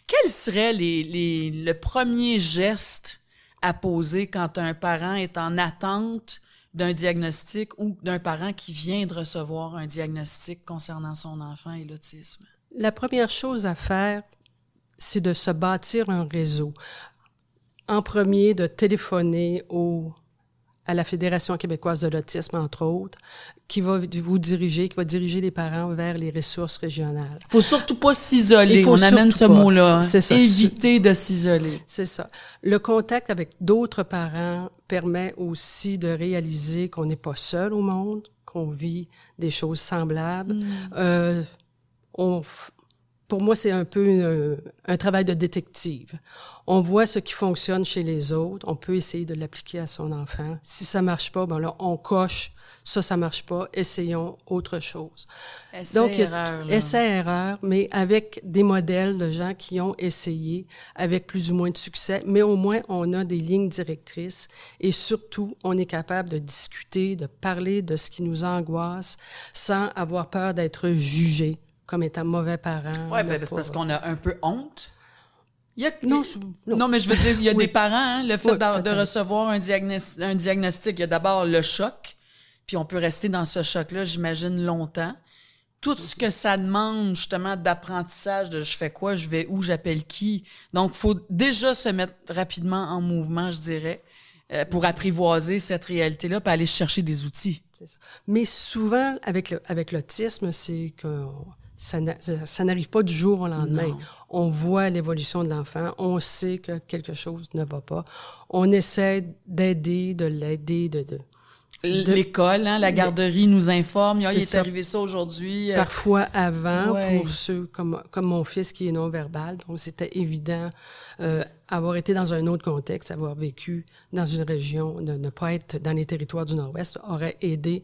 Quel serait le premier geste à poser quand un parent est en attente d'un diagnostic ou d'un parent qui vient de recevoir un diagnostic concernant son enfant et l'autisme? La première chose à faire, c'est de se bâtir un réseau. En premier, de téléphoner à la Fédération québécoise de l'autisme, entre autres, qui va diriger les parents vers les ressources régionales. Il faut surtout pas s'isoler. On amène ce mot-là. Hein. C'est ça. Éviter de s'isoler. C'est ça. Le contact avec d'autres parents permet aussi de réaliser qu'on n'est pas seul au monde, qu'on vit des choses semblables. Pour moi, c'est un peu un travail de détective. On voit ce qui fonctionne chez les autres, on peut essayer de l'appliquer à son enfant. Si ça marche pas, ben là, on coche, ça marche pas, essayons autre chose. Essai-erreur, mais avec des modèles de gens qui ont essayé avec plus ou moins de succès, mais au moins, on a des lignes directrices et surtout, on est capable de discuter, de parler de ce qui nous angoisse sans avoir peur d'être jugé comme étant mauvais parent. Oui, ben, c'est parce qu'on a un peu honte. Non, mais je veux dire, il y a des parents, le fait de recevoir un diagnostic, il y a d'abord le choc, puis on peut rester dans ce choc-là, j'imagine, longtemps. Tout ce que ça demande, justement, d'apprentissage, de je fais quoi, je vais où, j'appelle qui. Donc, il faut déjà se mettre rapidement en mouvement, je dirais, pour apprivoiser cette réalité-là, puis aller chercher des outils. C'est ça. Mais souvent, avec l'autisme, c'est que ça n'arrive pas du jour au lendemain. Non. On voit l'évolution de l'enfant, on sait que quelque chose ne va pas. On essaie d'aider, de l'aider, L'école, la garderie nous informe. Il est arrivé ça aujourd'hui. Parfois avant, pour ceux comme mon fils qui est non-verbal. Donc, c'était évident avoir été dans un autre contexte, avoir vécu dans une région, de ne pas être dans les territoires du Nord-Ouest, aurait aidé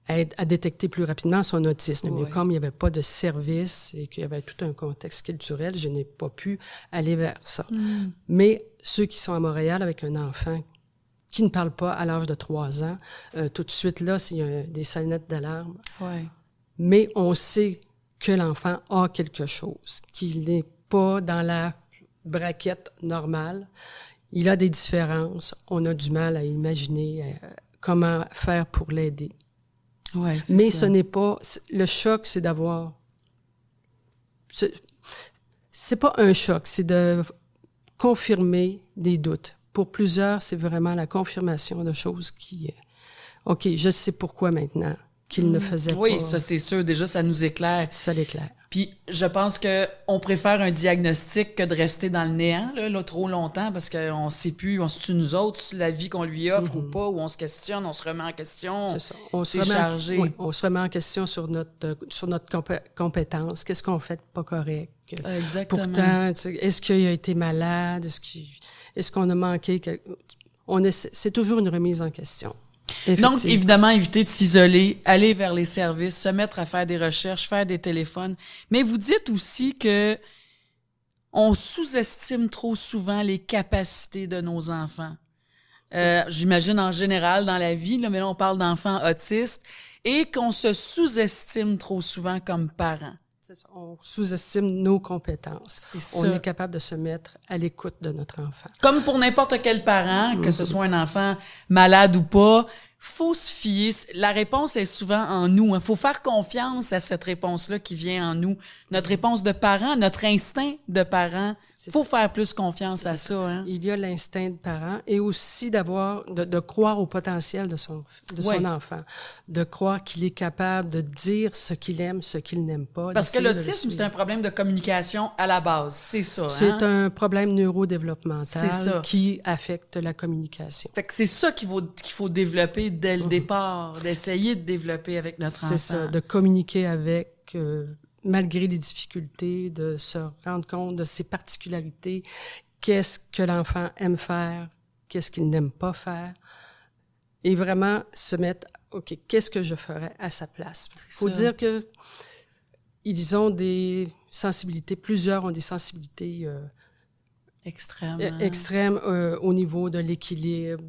à détecter plus rapidement son autisme. Mais comme il n'y avait pas de service et qu'il y avait tout un contexte culturel, je n'ai pas pu aller vers ça. Mais ceux qui sont à Montréal avec un enfant qui ne parle pas à l'âge de 3 ans, tout de suite, là, il y a des sonnettes d'alarme. Mais on sait que l'enfant a quelque chose, qu'il n'est pas dans la braquette normale. Il a des différences. On a du mal à imaginer comment faire pour l'aider. Ouais, Mais ça. ce n'est pas... Le choc, c'est d'avoir... C'est pas un choc, c'est de confirmer des doutes. Pour plusieurs, c'est vraiment la confirmation de choses qui... OK, je sais pourquoi maintenant qu'il ne faisait pas... Oui, ça c'est sûr. Déjà, ça nous éclaire. Ça l'éclaire. Puis je pense que on préfère un diagnostic que de rester dans le néant là, trop longtemps parce qu'on sait plus, on se tue nous autres la vie qu'on lui offre ou pas, ou on se questionne, on se remet en question. C'est ça. On c'est chargé. Oui, on se remet en question sur notre compétence. Qu'est-ce qu'on fait de pas correct? Exactement. Pourtant, est-ce qu'il a été malade? Est-ce qu'on a manqué? C'est toujours une remise en question. Donc, évidemment, éviter de s'isoler, aller vers les services, se mettre à faire des recherches, faire des téléphones. Mais vous dites aussi que on sous-estime trop souvent les capacités de nos enfants. J'imagine en général dans la vie, là, mais là, on parle d'enfants autistes, et qu'on se sous-estime trop souvent comme parents. On sous-estime nos compétences. C'est ça. On est capable de se mettre à l'écoute de notre enfant. Comme pour n'importe quel parent, que ce soit un enfant malade ou pas, faut se fier. La réponse est souvent en nous. Il faut faire confiance à cette réponse-là qui vient en nous. Notre réponse de parent, notre instinct de parent, faut faire plus confiance à ça. Hein? Il y a l'instinct de parent et aussi de croire au potentiel de son enfant, de croire qu'il est capable de dire ce qu'il aime, ce qu'il n'aime pas. Parce que l'autisme, c'est un problème de communication à la base, c'est ça. C'est un problème neurodéveloppemental qui affecte la communication. Fait que c'est ça qu'il faut développer dès le départ, d'essayer de développer avec notre enfant. C'est ça, de communiquer avec... malgré les difficultés, de se rendre compte de ses particularités, qu'est-ce que l'enfant aime faire, qu'est-ce qu'il n'aime pas faire, et vraiment se mettre, OK, qu'est-ce que je ferais à sa place? Il faut dire que ils ont des sensibilités, plusieurs ont des sensibilités extrêmes au niveau de l'équilibre,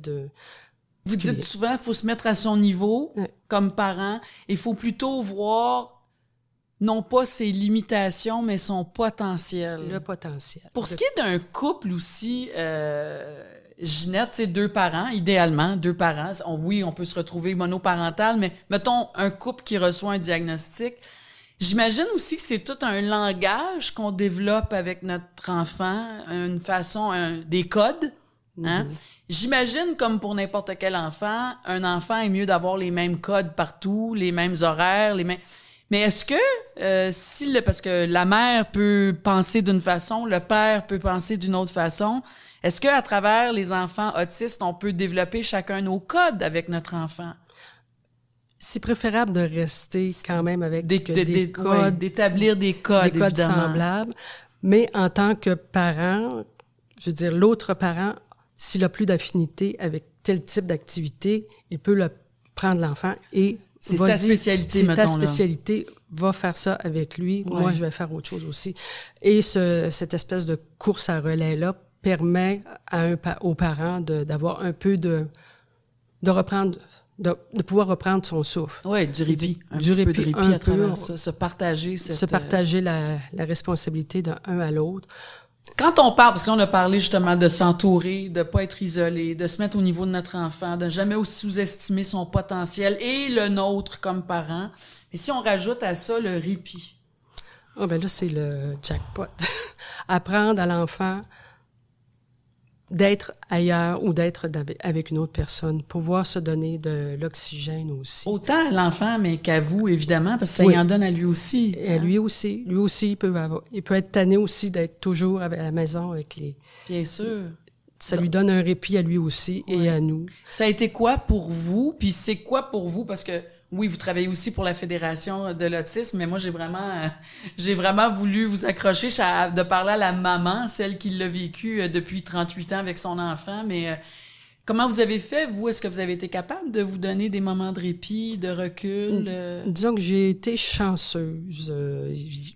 Vous dites souvent, il faut se mettre à son niveau comme parent, il faut plutôt voir non pas ses limitations, mais son potentiel. Le potentiel. Pour ce qui est d'un couple aussi, Ginette, c'est 2 parents, idéalement, 2 parents. On peut se retrouver monoparental, mais mettons un couple qui reçoit un diagnostic. J'imagine aussi que c'est tout un langage qu'on développe avec notre enfant, une façon, des codes. Hein? J'imagine, comme pour n'importe quel enfant, un enfant est mieux d'avoir les mêmes codes partout, les mêmes horaires, les mêmes... Mais est-ce que, parce que la mère peut penser d'une façon, le père peut penser d'une autre façon, est-ce qu'à travers les enfants autistes, on peut développer chacun nos codes avec notre enfant? C'est préférable de rester quand même avec des codes. Ouais, d'établir des codes, évidemment. Semblables. Mais en tant que parent, je veux dire, l'autre parent, s'il a plus d'affinité avec tel type d'activité, il peut prendre l'enfant et... C'est sa spécialité, mettons, là. C'est ta spécialité, va faire ça avec lui. Ouais. Moi, je vais faire autre chose aussi. Et cette espèce de course à relais-là permet aux parents d'avoir un peu de pouvoir reprendre son souffle. Oui, du répit. Un petit peu de répit à travers ça. Se partager la responsabilité d'un à l'autre. Quand on parle, parce qu'on a parlé justement de s'entourer, de pas être isolé, de se mettre au niveau de notre enfant, de jamais sous-estimer son potentiel et le nôtre comme parent. Mais si on rajoute à ça le répit. Ah ben là, c'est le jackpot. Apprendre à l'enfant d'être ailleurs ou d'être avec une autre personne, pouvoir se donner de l'oxygène aussi. Autant à l'enfant, mais qu'à vous, évidemment, parce que ça y en donne à lui aussi. Et à lui aussi. Lui aussi, il peut être tanné aussi d'être toujours à la maison avec les... Bien sûr. Ça lui donne un répit à lui aussi et à nous. Ça a été quoi pour vous? Puis c'est quoi pour vous? Parce que oui, vous travaillez aussi pour la Fédération de l'autisme, mais moi, j'ai vraiment voulu vous accrocher de parler à la maman, celle qui l'a vécu depuis 38 ans avec son enfant. Mais comment vous avez fait, vous? Est-ce que vous avez été capable de vous donner des moments de répit, de recul? Disons que j'ai été chanceuse.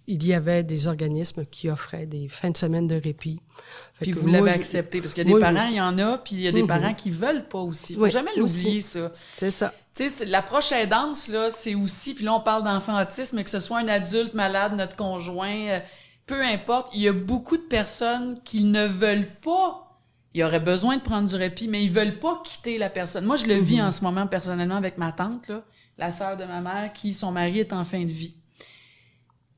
Il y avait des organismes qui offraient des fins de semaine de répit. Puis vous l'avez accepté, parce qu'il y a des parents, il y en a, puis il y a des parents qui veulent pas aussi. Faut jamais l'oublier, ça. C'est ça. Tu sais, l'approche aidance, là, c'est aussi, puis là, on parle d'enfants autistes, mais que ce soit un adulte malade, notre conjoint, peu importe, il y a beaucoup de personnes qui ne veulent pas. Ils auraient besoin de prendre du répit, mais ils veulent pas quitter la personne. Moi, je le vis en ce moment personnellement avec ma tante, là, la sœur de ma mère, qui, son mari est en fin de vie.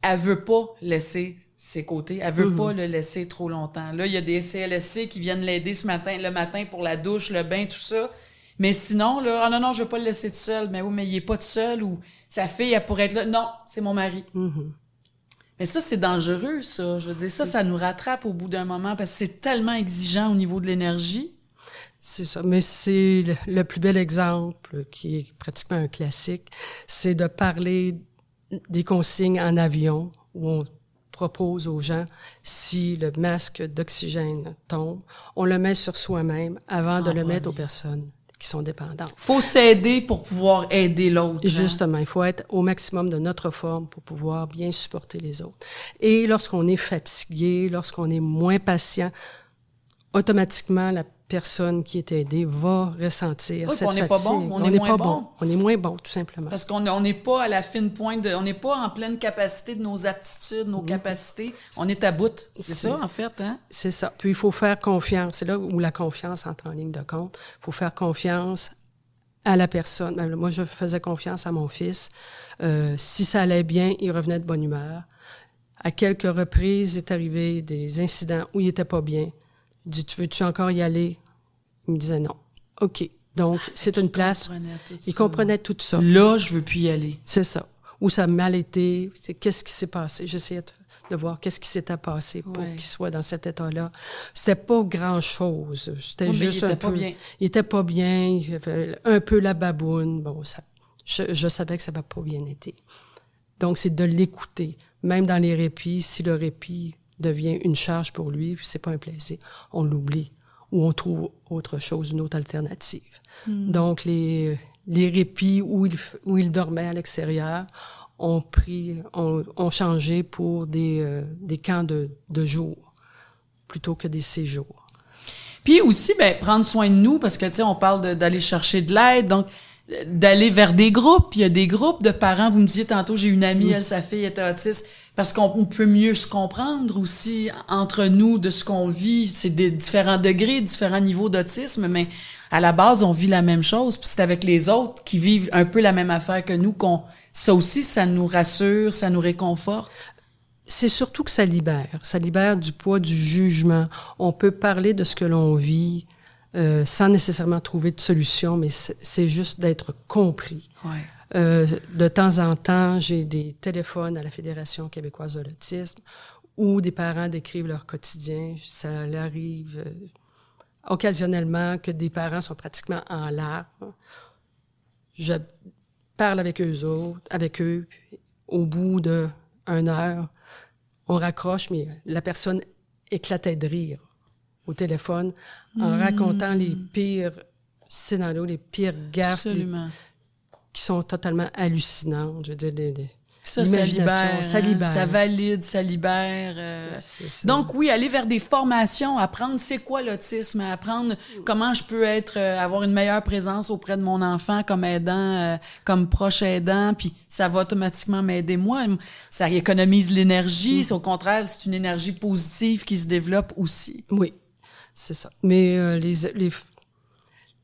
Elle veut pas laisser ses côtés. Elle veut pas le laisser trop longtemps. Là, il y a des CLSC qui viennent l'aider le matin pour la douche, le bain, tout ça. Mais sinon, là, ah non, je veux pas le laisser tout seul. Mais oui, mais il est pas tout seul, ou sa fille, elle pourrait être là. Non, c'est mon mari. Mais ça, c'est dangereux, ça. Je veux dire, ça nous rattrape au bout d'un moment parce que c'est tellement exigeant au niveau de l'énergie. C'est ça. Mais c'est le plus bel exemple, qui est pratiquement un classique, c'est de parler des consignes en avion où on propose aux gens, si le masque d'oxygène tombe, on le met sur soi-même avant de le mettre aux personnes qui sont dépendantes. Faut s'aider pour pouvoir aider l'autre. Justement, il faut être au maximum de notre forme pour pouvoir bien supporter les autres. Et lorsqu'on est fatigué, lorsqu'on est moins patient, automatiquement, la personne qui est aidée va ressentir cette fatigue. On n'est pas bon, on est moins bon. On est moins bon, tout simplement. Parce qu'on n'est pas à la fine pointe, on n'est pas en pleine capacité de nos aptitudes, nos capacités. On est à bout. C'est ça, en fait. Hein? C'est ça. Puis, il faut faire confiance. C'est là où la confiance entre en ligne de compte. Il faut faire confiance à la personne. Moi, je faisais confiance à mon fils. Si ça allait bien, il revenait de bonne humeur. À quelques reprises, il est arrivé des incidents où il était pas bien. Je dis, tu veux-tu encore y aller? Il me disait non. OK. Donc, c'est une place. Il comprenait tout ça. Là, je veux plus y aller. C'est ça. Où ça a mal été. C'est qu'est-ce qui s'est passé. J'essayais de voir qu'est-ce qui s'était passé pour qu'il soit dans cet état-là. C'était pas grand-chose. C'était juste un peu. Il était pas bien. Il avait un peu la baboune. Bon, ça, je savais que ça n'avait pas bien été. Donc, c'est de l'écouter. Même dans les répits, si le répit devient une charge pour lui, puis c'est pas un plaisir, on l'oublie ou on trouve autre chose, une autre alternative. Donc, les répits où il dormait à l'extérieur ont changé pour des camps de jour plutôt que des séjours. Puis aussi, prendre soin de nous, parce que, tu sais, on parle d'aller chercher de l'aide, donc d'aller vers des groupes. Il y a des groupes de parents. Vous me disiez tantôt, j'ai une amie, elle, sa fille était autiste, parce qu'on peut mieux se comprendre aussi entre nous de ce qu'on vit. C'est des différents degrés, différents niveaux d'autisme, mais à la base, on vit la même chose. Puis c'est avec les autres qui vivent un peu la même affaire que nous ça aussi, ça nous rassure, ça nous réconforte. C'est surtout que ça libère du poids du jugement. On peut parler de ce que l'on vit, sans nécessairement trouver de solution, mais c'est juste d'être compris. Ouais. De temps en temps, j'ai des téléphones à la Fédération québécoise de l'autisme où des parents décrivent leur quotidien. Ça arrive occasionnellement que des parents sont pratiquement en larmes. Je parle avec eux. Au bout d'1 heure, on raccroche, mais la personne éclatait de rire au téléphone en racontant les pires scénarios, les pires gaffes qui sont totalement hallucinantes. Je veux dire, ça libère. Ça valide, ça libère. Ça. Donc oui, aller vers des formations, apprendre c'est quoi l'autisme, apprendre comment je peux avoir une meilleure présence auprès de mon enfant comme aidant, comme proche aidant, puis ça va automatiquement m'aider moi. Ça économise l'énergie, c'est au contraire, c'est une énergie positive qui se développe aussi. Oui, c'est ça. Mais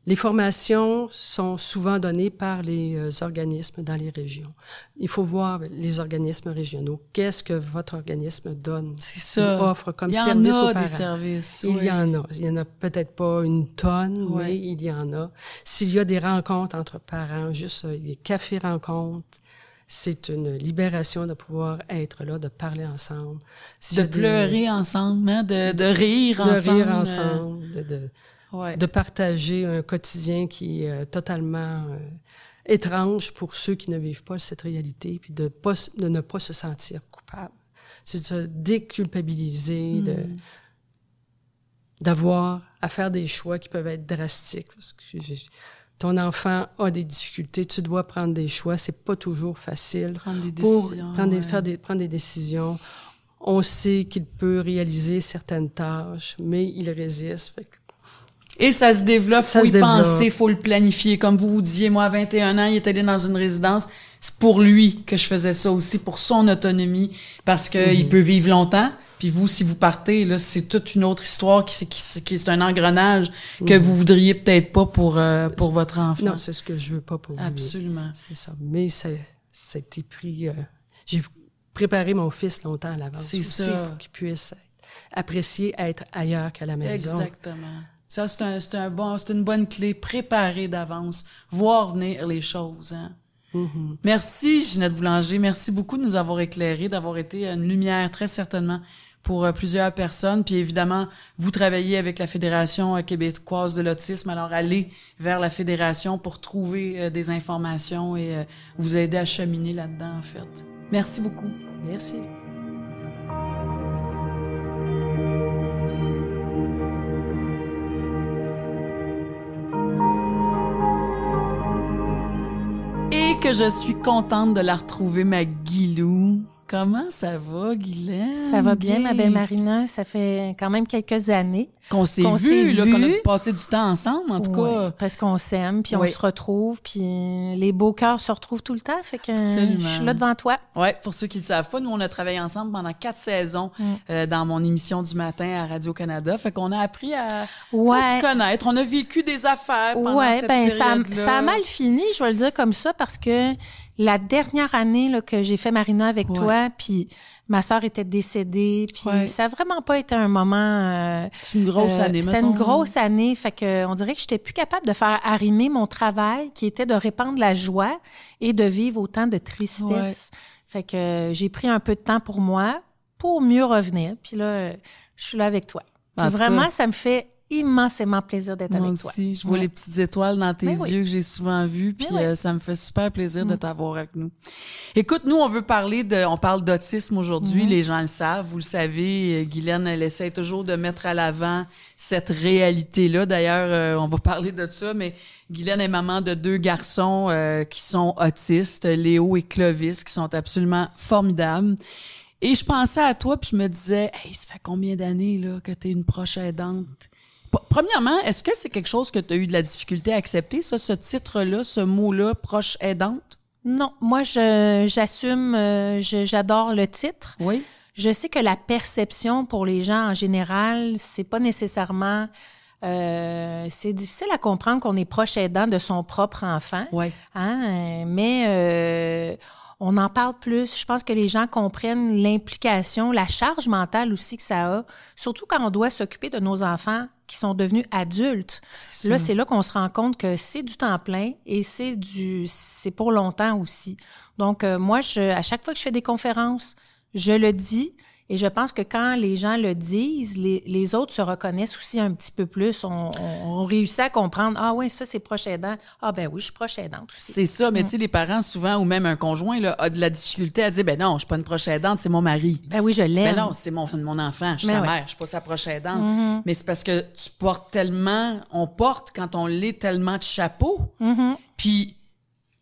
les formations sont souvent données par les organismes dans les régions. Il faut voir les organismes régionaux. Qu'est-ce que votre organisme donne? C'est ça. Offre comme service aux parents. Il y en a des services. Il y en a. Il n'y en a peut-être pas une tonne, mais il y en a. S'il y a des rencontres entre parents, juste des cafés-rencontres, c'est une libération de pouvoir être là, de parler ensemble. De pleurer ensemble, hein? de rire ensemble. De rire ensemble, de partager un quotidien qui est totalement étrange pour ceux qui ne vivent pas cette réalité, puis de ne pas se sentir coupable. C'est de se déculpabiliser, d'avoir à faire des choix qui peuvent être drastiques. Parce que ton enfant a des difficultés, tu dois prendre des choix, c'est pas toujours facile. Prendre des décisions. Prendre des décisions. On sait qu'il peut réaliser certaines tâches, mais il résiste. Et ça se développe, faut y penser, faut le planifier. Comme vous disiez, moi, à 21 ans, il est allé dans une résidence. c'est pour lui que je faisais ça aussi, pour son autonomie, parce qu'il peut vivre longtemps. Puis vous, si vous partez, là, c'est toute une autre histoire c'est un engrenage que vous voudriez peut-être pas pour votre enfant. Non, c'est ce que je veux pas pour lui. Absolument. C'est ça. Mais ça a été pris... j'ai préparé mon fils longtemps à l'avance C'est aussi ça. pour qu'il puisse apprécier être ailleurs qu'à la maison. Exactement. Ça, c'est une bonne clé. Préparer d'avance. Voir venir les choses. Hein? Merci, Ginette Boulanger. Merci beaucoup de nous avoir éclairés, d'avoir été une lumière, très certainement, pour plusieurs personnes. Puis évidemment, vous travaillez avec la Fédération québécoise de l'autisme. Alors, allez vers la Fédération pour trouver des informations et vous aider à cheminer là-dedans, en fait. Merci beaucoup. Merci. Et que je suis contente de la retrouver, ma Guilou. Comment ça va, Guylaine? Ça va bien, ma belle Marina. Ça fait quand même quelques années qu'on s'est vu, qu'on a dû passer du temps ensemble, en tout cas. Parce qu'on s'aime, puis on se retrouve, puis les beaux cœurs se retrouvent tout le temps. Fait que je suis là devant toi. Oui, pour ceux qui ne le savent pas, nous, on a travaillé ensemble pendant 4 saisons dans mon émission du matin à Radio-Canada. Fait qu'on a appris à se connaître. On a vécu des affaires pendant cette période-là. Ça a mal fini, je vais le dire comme ça, parce que la dernière année là, que j'ai fait Marina avec toi, puis ma sœur était décédée, puis ça n'a vraiment pas été un moment... c'est une grosse année, c'était une grosse année, fait que on dirait que j'étais plus capable de faire arrimer mon travail, qui était de répandre la joie et de vivre autant de tristesse. Fait que j'ai pris un peu de temps pour moi, pour mieux revenir, puis là, je suis là avec toi. Puis vraiment, ça me fait immensément plaisir d'être avec toi. Moi aussi, je vois les petites étoiles dans tes yeux que j'ai souvent vues, puis ça me fait super plaisir de t'avoir avec nous. Écoute, nous, on parle d'autisme aujourd'hui, les gens le savent, vous le savez, Guylaine, elle essaie toujours de mettre à l'avant cette réalité-là. D'ailleurs, on va parler de ça, mais Guylaine est maman de 2 garçons qui sont autistes, Léo et Clovis, qui sont absolument formidables. Et je pensais à toi, puis je me disais, hey, ça fait combien d'années là que tu es une proche aidante? Premièrement, est-ce que c'est quelque chose que tu as eu de la difficulté à accepter, ça, ce titre-là, ce mot-là, proche aidante? Non, moi, j'assume, j'adore le titre. Oui. Je sais que la perception pour les gens en général, c'est pas nécessairement... c'est difficile à comprendre qu'on est proche aidant de son propre enfant. Oui. Hein? Mais on en parle plus. Je pense que les gens comprennent l'implication, la charge mentale aussi que ça a, surtout quand on doit s'occuper de nos enfants qui sont devenus adultes. Là, c'est là qu'on se rend compte que c'est du temps plein et c'est pour longtemps aussi. Donc, moi, à chaque fois que je fais des conférences, je le dis. Et je pense que quand les gens le disent, les autres se reconnaissent aussi un petit peu plus. On réussit à comprendre, ah oui, ça, c'est proche aidant. Ah ben oui, je suis proche aidante aussi. C'est ça, mais tu sais, les parents, souvent, ou même un conjoint, là, a de la difficulté à dire, ben non, je suis pas une proche aidante, c'est mon mari. Ben oui, je l'aime. Ben non, c'est mon enfant, je suis sa mère, je suis pas sa proche aidante. Mais c'est parce que tu portes tellement, on porte, quand on l'est, tellement de chapeaux. Puis...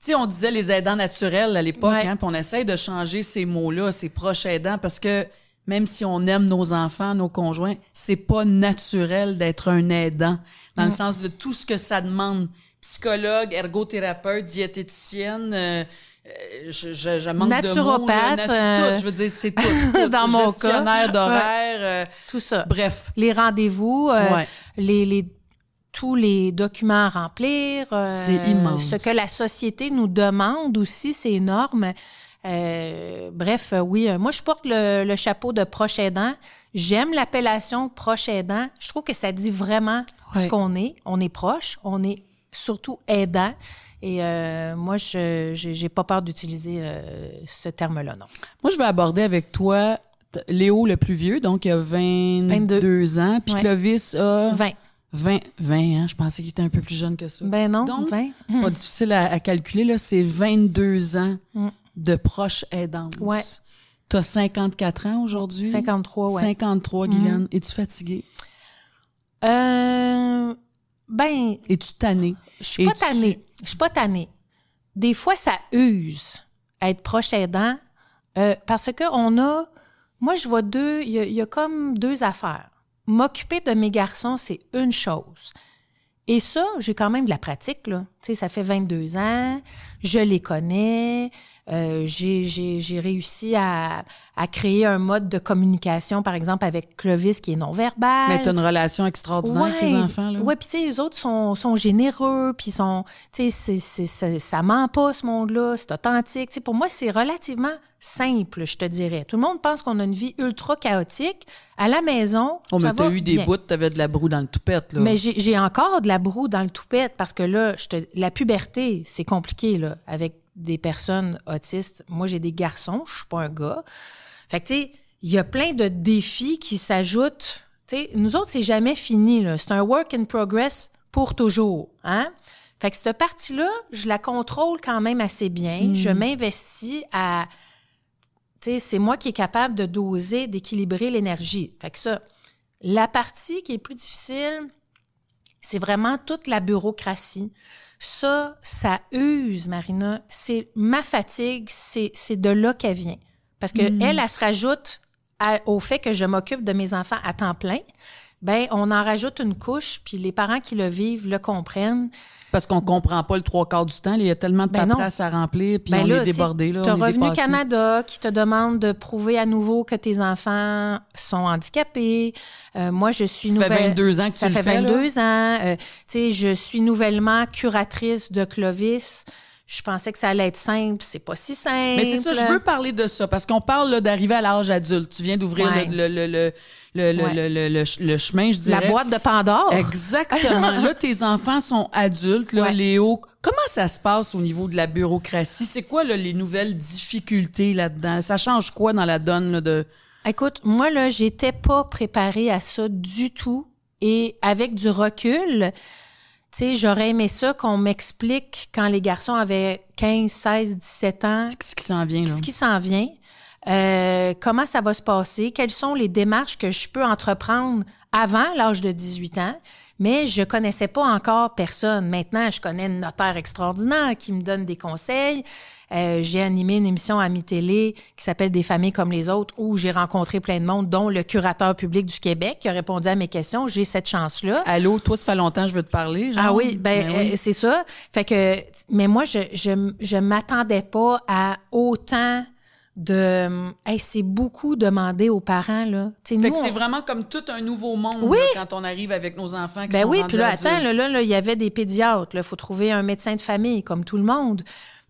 Tu sais, on disait les aidants naturels à l'époque, hein, puis on essaye de changer ces mots-là, ces proches aidants, parce que même si on aime nos enfants, nos conjoints, c'est pas naturel d'être un aidant, dans le sens de tout ce que ça demande. Psychologue, ergothérapeute, diététicienne, je manque naturopathe, de mots. Tout, je veux dire, c'est tout. Dans mon cas. Gestionnaire d'horaire. Tout ça. Bref. Les rendez-vous, tous les documents à remplir. C'est immense. Ce que la société nous demande aussi, c'est énorme. Bref, oui, moi, je porte le chapeau de proche aidant. J'aime l'appellation proche aidant. Je trouve que ça dit vraiment ce qu'on est. On est proche, on est surtout aidant. Et moi, je n'ai pas peur d'utiliser ce terme-là, non. Moi, je vais aborder avec toi Léo, le plus vieux, donc il a 22 ans, puis Clovis a... 20 ans, je pensais qu'il était un peu plus jeune que ça. Ben non, donc, 20. Pas difficile à calculer, là, c'est 22 ans de proche aidance. Ouais. Tu as 54 ans aujourd'hui? 53, oui. 53, Guylaine. Es-tu fatiguée? Ben... Es-tu tannée? Je suis pas tannée. Je suis pas tannée. Des fois, ça use être proche aidant parce qu'on a... Moi, je vois il y a comme 2 affaires. M'occuper de mes garçons, c'est une chose. Et ça, j'ai quand même de la pratique, là. Tu sais, ça fait 22 ans, je les connais, j'ai réussi à créer un mode de communication, par exemple, avec Clovis qui est non-verbal. Mais t'as une relation extraordinaire avec tes enfants, là. Oui, puis tu sais, eux autres sont généreux, puis tu sais, ça ment pas, ce monde-là, c'est authentique. Tu sais, pour moi, c'est relativement simple, je te dirais. Tout le monde pense qu'on a une vie ultra chaotique. À la maison, oh, mais t'as eu des bien. bouts, t'avais de la broue dans le toupette, là. Mais j'ai encore de la broue dans le toupette parce que là, la puberté, c'est compliqué, là, avec des personnes autistes. Moi, j'ai des garçons, je suis pas un gars. Fait que, tu sais, il y a plein de défis qui s'ajoutent. Tu sais, nous autres, c'est jamais fini, là. C'est un work in progress pour toujours, hein? Fait que cette partie-là, je la contrôle quand même assez bien. Je m'investis à... Tu sais, c'est moi qui est capable de doser, d'équilibrer l'énergie. Fait que ça, la partie qui est plus difficile, c'est vraiment toute la bureaucratie. Ça use, Marina. C'est ma fatigue, c'est de là qu'elle vient. Parce que elle se rajoute au fait que je m'occupe de mes enfants à temps plein. Ben, on en rajoute une couche, puis les parents qui le vivent le comprennent. Parce qu'on comprend pas le 3/4 du temps. Il y a tellement de paperasse à remplir, puis on est débordés. Tu as Revenu Canada qui te demande de prouver à nouveau que tes enfants sont handicapés. Moi, je suis Ça fait 22 ans que tu le fais. Ça fait 22 ans. Tu sais, je suis nouvellement curatrice de Clovis. Je pensais que ça allait être simple. C'est pas si simple. Mais c'est ça, je veux parler de ça, parce qu'on parle là, d'arriver à l'âge adulte. Tu viens d'ouvrir le chemin, je dirais. La boîte de Pandore. Exactement. Là, tes enfants sont adultes, là, Léo. Comment ça se passe au niveau de la bureaucratie? C'est quoi là, les nouvelles difficultés là-dedans? Ça change quoi dans la donne là, de... Écoute, moi, là, j'étais pas préparée à ça du tout. Et avec du recul... Tu sais, j'aurais aimé ça qu'on m'explique quand les garçons avaient 15, 16, 17 ans. Ce qui s'en vient, là. Ce qui s'en vient. Comment ça va se passer? Quelles sont les démarches que je peux entreprendre avant l'âge de 18 ans? Mais je connaissais pas encore personne. Maintenant, je connais une notaire extraordinaire qui me donne des conseils. J'ai animé une émission à mi-télé qui s'appelle « Des familles comme les autres » où j'ai rencontré plein de monde, dont le curateur public du Québec qui a répondu à mes questions. J'ai cette chance-là. Allô, toi, ça fait longtemps que je veux te parler, genre. Ah oui, oui. C'est ça. Fait que, mais moi, je m'attendais pas à autant de... Hey, c'est beaucoup demandé aux parents, là. T'sais, fait nous, que c'est vraiment comme tout un nouveau monde là, quand on arrive avec nos enfants qui sont oui, rendus puis là, adultes. attends, là, il y avait des pédiatres. Il faut trouver un médecin de famille, comme tout le monde.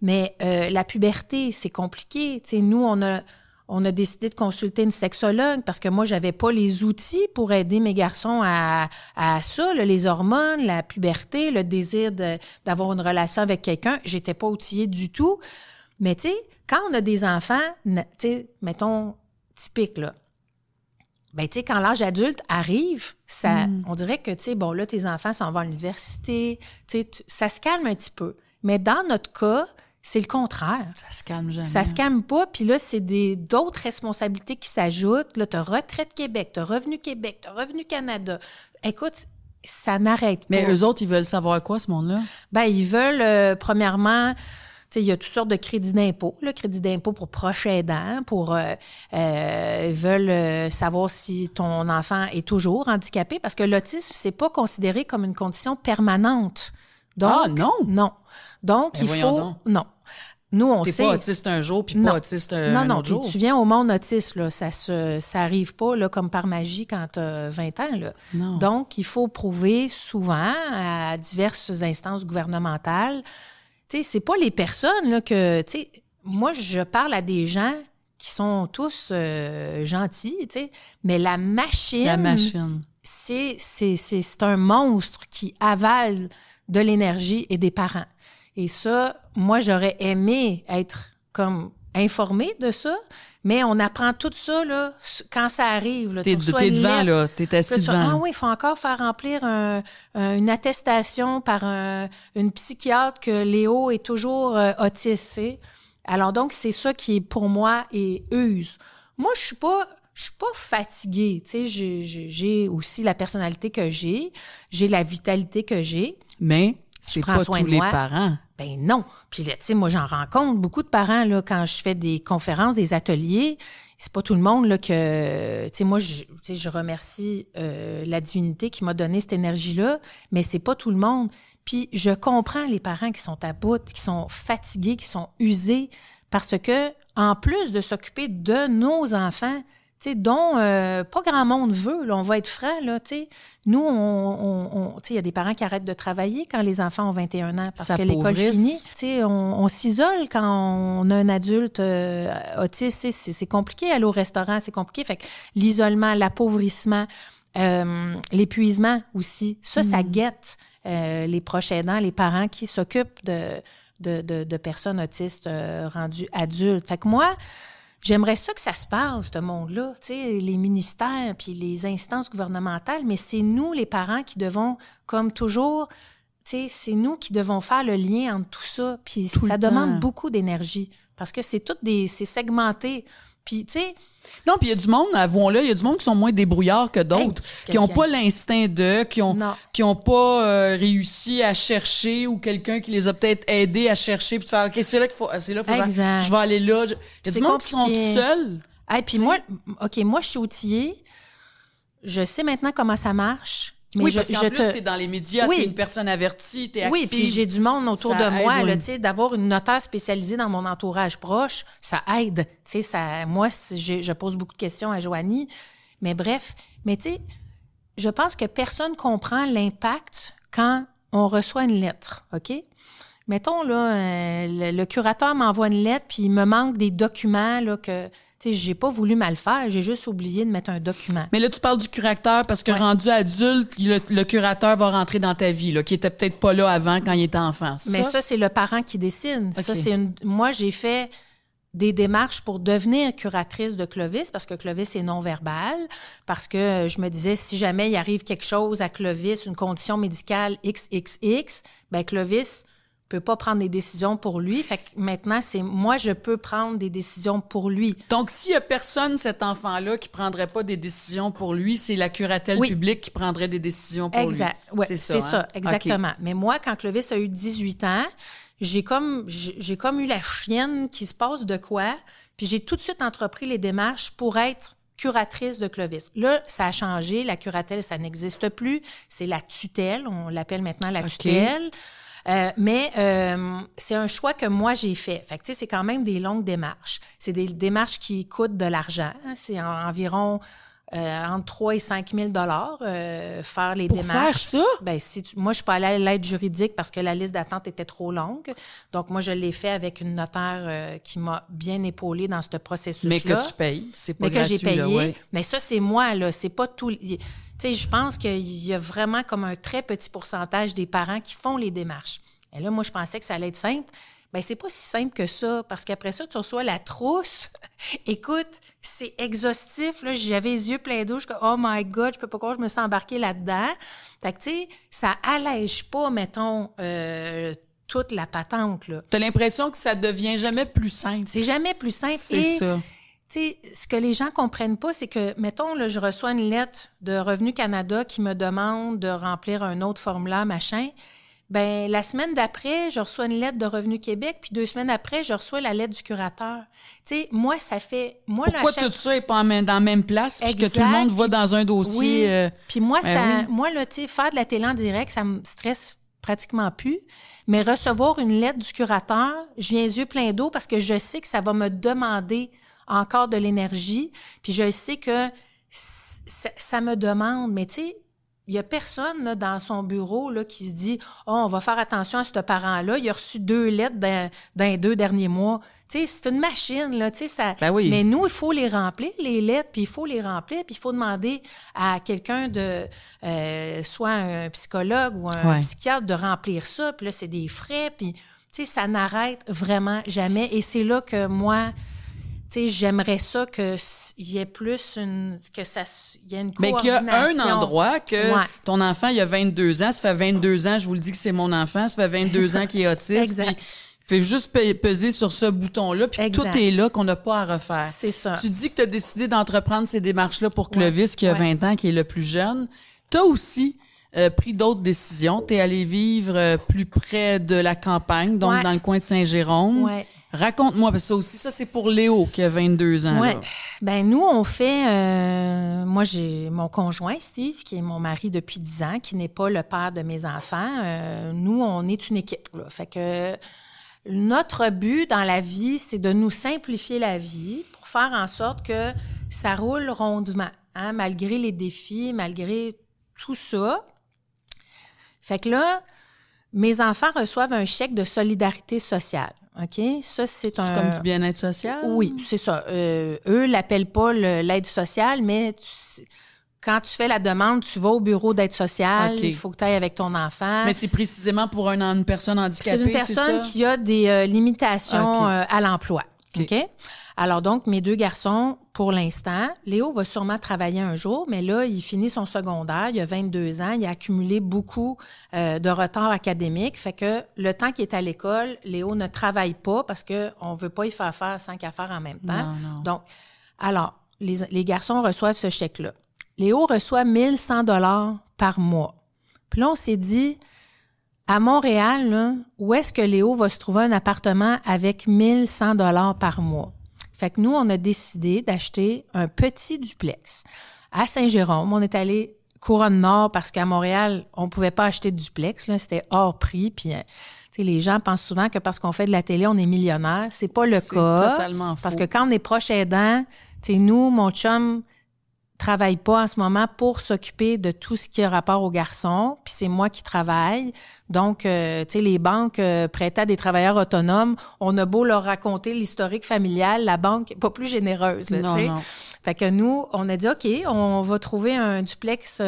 Mais la puberté, c'est compliqué. T'sais, nous, on a décidé de consulter une sexologue parce que moi, j'avais pas les outils pour aider mes garçons à ça, là, les hormones, la puberté, le désir d'avoir une relation avec quelqu'un. J'étais pas outillée du tout. Mais tu sais, quand on a des enfants, tu sais, mettons, typique, là, ben tu sais, quand l'âge adulte arrive, ça, on dirait que, tu sais, bon, là, tes enfants s'en vont à l'université, tu sais, ça se calme un petit peu. Mais dans notre cas, c'est le contraire. Ça se calme jamais. Ça se calme pas, puis là, c'est d'autres responsabilités qui s'ajoutent. Là, t'as Retraite Québec, t'as Revenu Québec, t'as Revenu Canada. Écoute, ça n'arrête pas. Mais eux autres, ils veulent savoir quoi, ce monde-là? Ben, ils veulent, premièrement... Tu sais, il y a toutes sortes de crédits d'impôt, le crédit d'impôt pour proches aidants, ils veulent savoir si ton enfant est toujours handicapé, parce que l'autisme, c'est pas considéré comme une condition permanente. Donc, non? Non. Donc, il faut... Donc. Non. Nous, on T'es sait... pas autiste un jour, puis pas autiste un autre jour. Tu viens au monde autiste, là, ça arrive pas là, comme par magie quand tu as 20 ans. Là. Non. Donc, il faut prouver souvent à diverses instances gouvernementales. Tu sais, c'est pas les personnes là, que... Tu sais, moi, je parle à des gens qui sont tous gentils, tu sais, mais la machine... C'est un monstre qui avale de l'énergie et des parents. Et ça, moi, j'aurais aimé être comme informée de ça, mais on apprend tout ça là, quand ça arrive. Là, t'es devant, là. T'es assis devant. Ah oui, il faut encore faire remplir une attestation par une psychiatre que Léo est toujours autiste. T'sais. Alors donc, c'est ça qui, pour moi, est use. Moi, je suis pas fatiguée. Tu sais, j'ai aussi la personnalité que j'ai la vitalité que j'ai. Mais C'est prends pas soin tous de les moi. parents. Ben non. Puis là, tu sais, moi, j'en rencontre beaucoup de parents, là, quand je fais des conférences, des ateliers. C'est pas tout le monde, là, que... Tu sais, moi, je remercie la divinité qui m'a donné cette énergie-là, mais c'est pas tout le monde. Puis je comprends les parents qui sont à bout, qui sont fatigués, qui sont usés, parce que, en plus de s'occuper de nos enfants, tu sais, dont pas grand monde veut, là, on va être franc, là, tu sais. Nous, tu sais, il y a des parents qui arrêtent de travailler quand les enfants ont 21 ans parce que l'école finit. Tu sais, on s'isole quand on a un adulte autiste. Tu sais, c'est compliqué, aller au restaurant, c'est compliqué. Fait que l'isolement, l'appauvrissement, l'épuisement aussi, ça guette les proches aidants, les parents qui s'occupent de personnes autistes rendues adultes. Fait que moi, j'aimerais ça que ça se passe, ce monde-là, tu sais, les ministères puis les instances gouvernementales, mais c'est nous, les parents, qui devons, comme toujours, tu sais, c'est nous qui devons faire le lien entre tout ça. Puis ça demande beaucoup d'énergie parce que c'est c'est segmenté. Puis, tu sais... Non, puis il y a du monde, avouons-le, il y a du monde qui sont moins débrouillards que d'autres, qui n'ont pas l'instinct qui ont pas réussi à chercher ou quelqu'un qui les a peut-être aidés à chercher puis de faire, OK, c'est là qu'il faut faire, je vais aller là. Il y a du monde qui sont tout seuls. Hey, puis moi, moi, je suis outillée. Je sais maintenant comment ça marche. Mais oui, parce qu'en plus, t'es dans les médias, t'es une personne avertie, t'es active. Oui, puis j'ai du monde autour de moi, là, tu sais, d'avoir une notaire spécialisée dans mon entourage proche, ça aide. Tu sais, moi, je pose beaucoup de questions à Joanie, mais bref. Mais tu sais, je pense que personne comprend l'impact quand on reçoit une lettre, OK? Mettons, là, le curateur m'envoie une lettre, puis il me manque des documents, là, que... Tu sais, j'ai pas voulu mal faire, j'ai juste oublié de mettre un document. Mais là, tu parles du curateur parce que rendu adulte, le curateur va rentrer dans ta vie, là, qui était peut-être pas là avant quand il était enfant. Mais ça, c'est le parent qui décide. Okay. Ça, moi, j'ai fait des démarches pour devenir curatrice de Clovis parce que Clovis est non-verbal, parce que je me disais, si jamais il arrive quelque chose à Clovis, une condition médicale XXX, bien, Clovis peut pas prendre des décisions pour lui. Fait que maintenant, c'est moi, je peux prendre des décisions pour lui. Donc, s'il y a personne, cet enfant-là, qui prendrait pas des décisions pour lui, c'est la curatelle publique qui prendrait des décisions pour lui. Ouais, c'est ça, exactement. Okay. Mais moi, quand Clovis a eu 18 ans, j'ai comme eu la chienne qui se passe de quoi, puis j'ai tout de suite entrepris les démarches pour être curatrice de Clovis. Là, ça a changé. La curatelle, ça n'existe plus. C'est la tutelle. On l'appelle maintenant la tutelle. Mais c'est un choix que moi, j'ai fait. Fait que, tu sais, c'est quand même des longues démarches. C'est des démarches qui coûtent de l'argent. C'est environ entre 3 et 5 000 faire les démarches. Pour faire ça? Ben, moi, je suis pas allée à l'aide juridique parce que la liste d'attente était trop longue. Donc, moi, je l'ai fait avec une notaire qui m'a bien épaulée dans ce processus-là. Mais que tu payes. C'est pas gratuit. Mais que j'ai payé. Là, ouais. Mais ça, c'est moi, là. C'est pas tout... Tu sais, je pense qu'il y a vraiment comme un très petit pourcentage des parents qui font les démarches. Et là, moi, je pensais que ça allait être simple. Bien, c'est pas si simple que ça, parce qu'après ça, tu reçois la trousse. Écoute, c'est exhaustif, là. J'avais les yeux pleins d'eau. Je suis comme, oh my God, je peux pas croire que je me suis embarquée là-dedans. Fait que, tu sais, ça allège pas, mettons, toute la patente, là. T'as l'impression que ça devient jamais plus simple. C'est jamais plus simple. C'est ça. Tu sais, ce que les gens comprennent pas, c'est que, mettons, là, je reçois une lettre de Revenu Canada qui me demande de remplir un autre formulaire, machin. Bien, la semaine d'après, je reçois une lettre de Revenu Québec, puis 2 semaines après, je reçois la lettre du curateur. Tu sais, moi, ça fait... Pourquoi tout ça n'est pas dans la même place, puis que tout le monde va dans un dossier... Oui. Puis moi, moi, là, tu sais, faire de la télé en direct, ça me stresse pratiquement plus. Mais recevoir une lettre du curateur, je viens les yeux pleins d'eau parce que je sais que ça va me demander encore de l'énergie. Puis je sais que ça me demande, mais tu sais, il n'y a personne là, dans son bureau là, qui se dit « Oh, on va faire attention à ce parent-là. Il a reçu 2 lettres dans les 2 derniers mois. » Tu sais, c'est une machine, là. Tu sais, ça... Ben oui. Mais nous, il faut les remplir, les lettres, puis il faut les remplir, puis il faut demander à quelqu'un de... soit un psychologue ou un psychiatre de remplir ça. Puis là, c'est des frais, puis tu sais, ça n'arrête vraiment jamais. Et c'est là que moi... Tu sais, j'aimerais ça qu'il y ait plus il y ait une coordination. Mais qu'il y a un endroit que ton enfant, il a 22 ans, ça fait 22 ans, je vous le dis que c'est mon enfant, ça fait 22 ans qu'il est autiste. Exact. Fait juste peser sur ce bouton-là, puis tout est là qu'on n'a pas à refaire. C'est ça. Tu dis que tu as décidé d'entreprendre ces démarches-là pour Clovis, qui a 20 ans, qui est le plus jeune. Tu as aussi pris d'autres décisions. Tu es allé vivre plus près de la campagne, donc dans le coin de Saint-Jérôme. Ouais. Raconte-moi, parce que ça c'est pour Léo qui a 22 ans. Ouais. Là. Ben nous, on fait... moi, j'ai mon conjoint, Steve, qui est mon mari depuis 10 ans, qui n'est pas le père de mes enfants. Nous, on est une équipe. Là. Fait que notre but dans la vie, c'est de nous simplifier la vie pour faire en sorte que ça roule rondement, hein, malgré les défis, malgré tout ça. Fait que là, mes enfants reçoivent un chèque de solidarité sociale. OK? Ça, c'est comme du bien-être social? Oui, c'est ça. Eux l'appellent pas l'aide sociale, mais quand tu fais la demande, tu vas au bureau d'aide sociale, il faut que tu ailles avec ton enfant. Mais c'est précisément pour une personne handicapée, c'est une personne qui a des limitations à l'emploi. OK? Alors donc, mes deux garçons, pour l'instant, Léo va sûrement travailler un jour, mais là, il finit son secondaire, il a 22 ans, il a accumulé beaucoup de retard académique, fait que le temps qu'il est à l'école, Léo ne travaille pas parce qu'on ne veut pas y faire faire 5 affaires en même temps. Non. Donc, alors, les garçons reçoivent ce chèque-là. Léo reçoit 1 100 $ par mois. Puis là, on s'est dit... À Montréal, là, où est-ce que Léo va se trouver un appartement avec 1 100 $ par mois? Fait que nous, on a décidé d'acheter un petit duplex. À Saint-Jérôme, on est allé Couronne-Nord parce qu'à Montréal, on ne pouvait pas acheter de duplex. Là, c'était hors prix. Puis, les gens pensent souvent que parce qu'on fait de la télé, on est millionnaire. C'est pas le cas. C'est totalement faux. Parce que quand on est proche aidant, nous, mon chum... travaille pas en ce moment pour s'occuper de tout ce qui a rapport aux garçons, puis c'est moi qui travaille. Donc, les banques prêtaient à des travailleurs autonomes, on a beau leur raconter l'historique familial, la banque n'est pas plus généreuse. Là, non. Fait que nous, on a dit, OK, on va trouver un duplex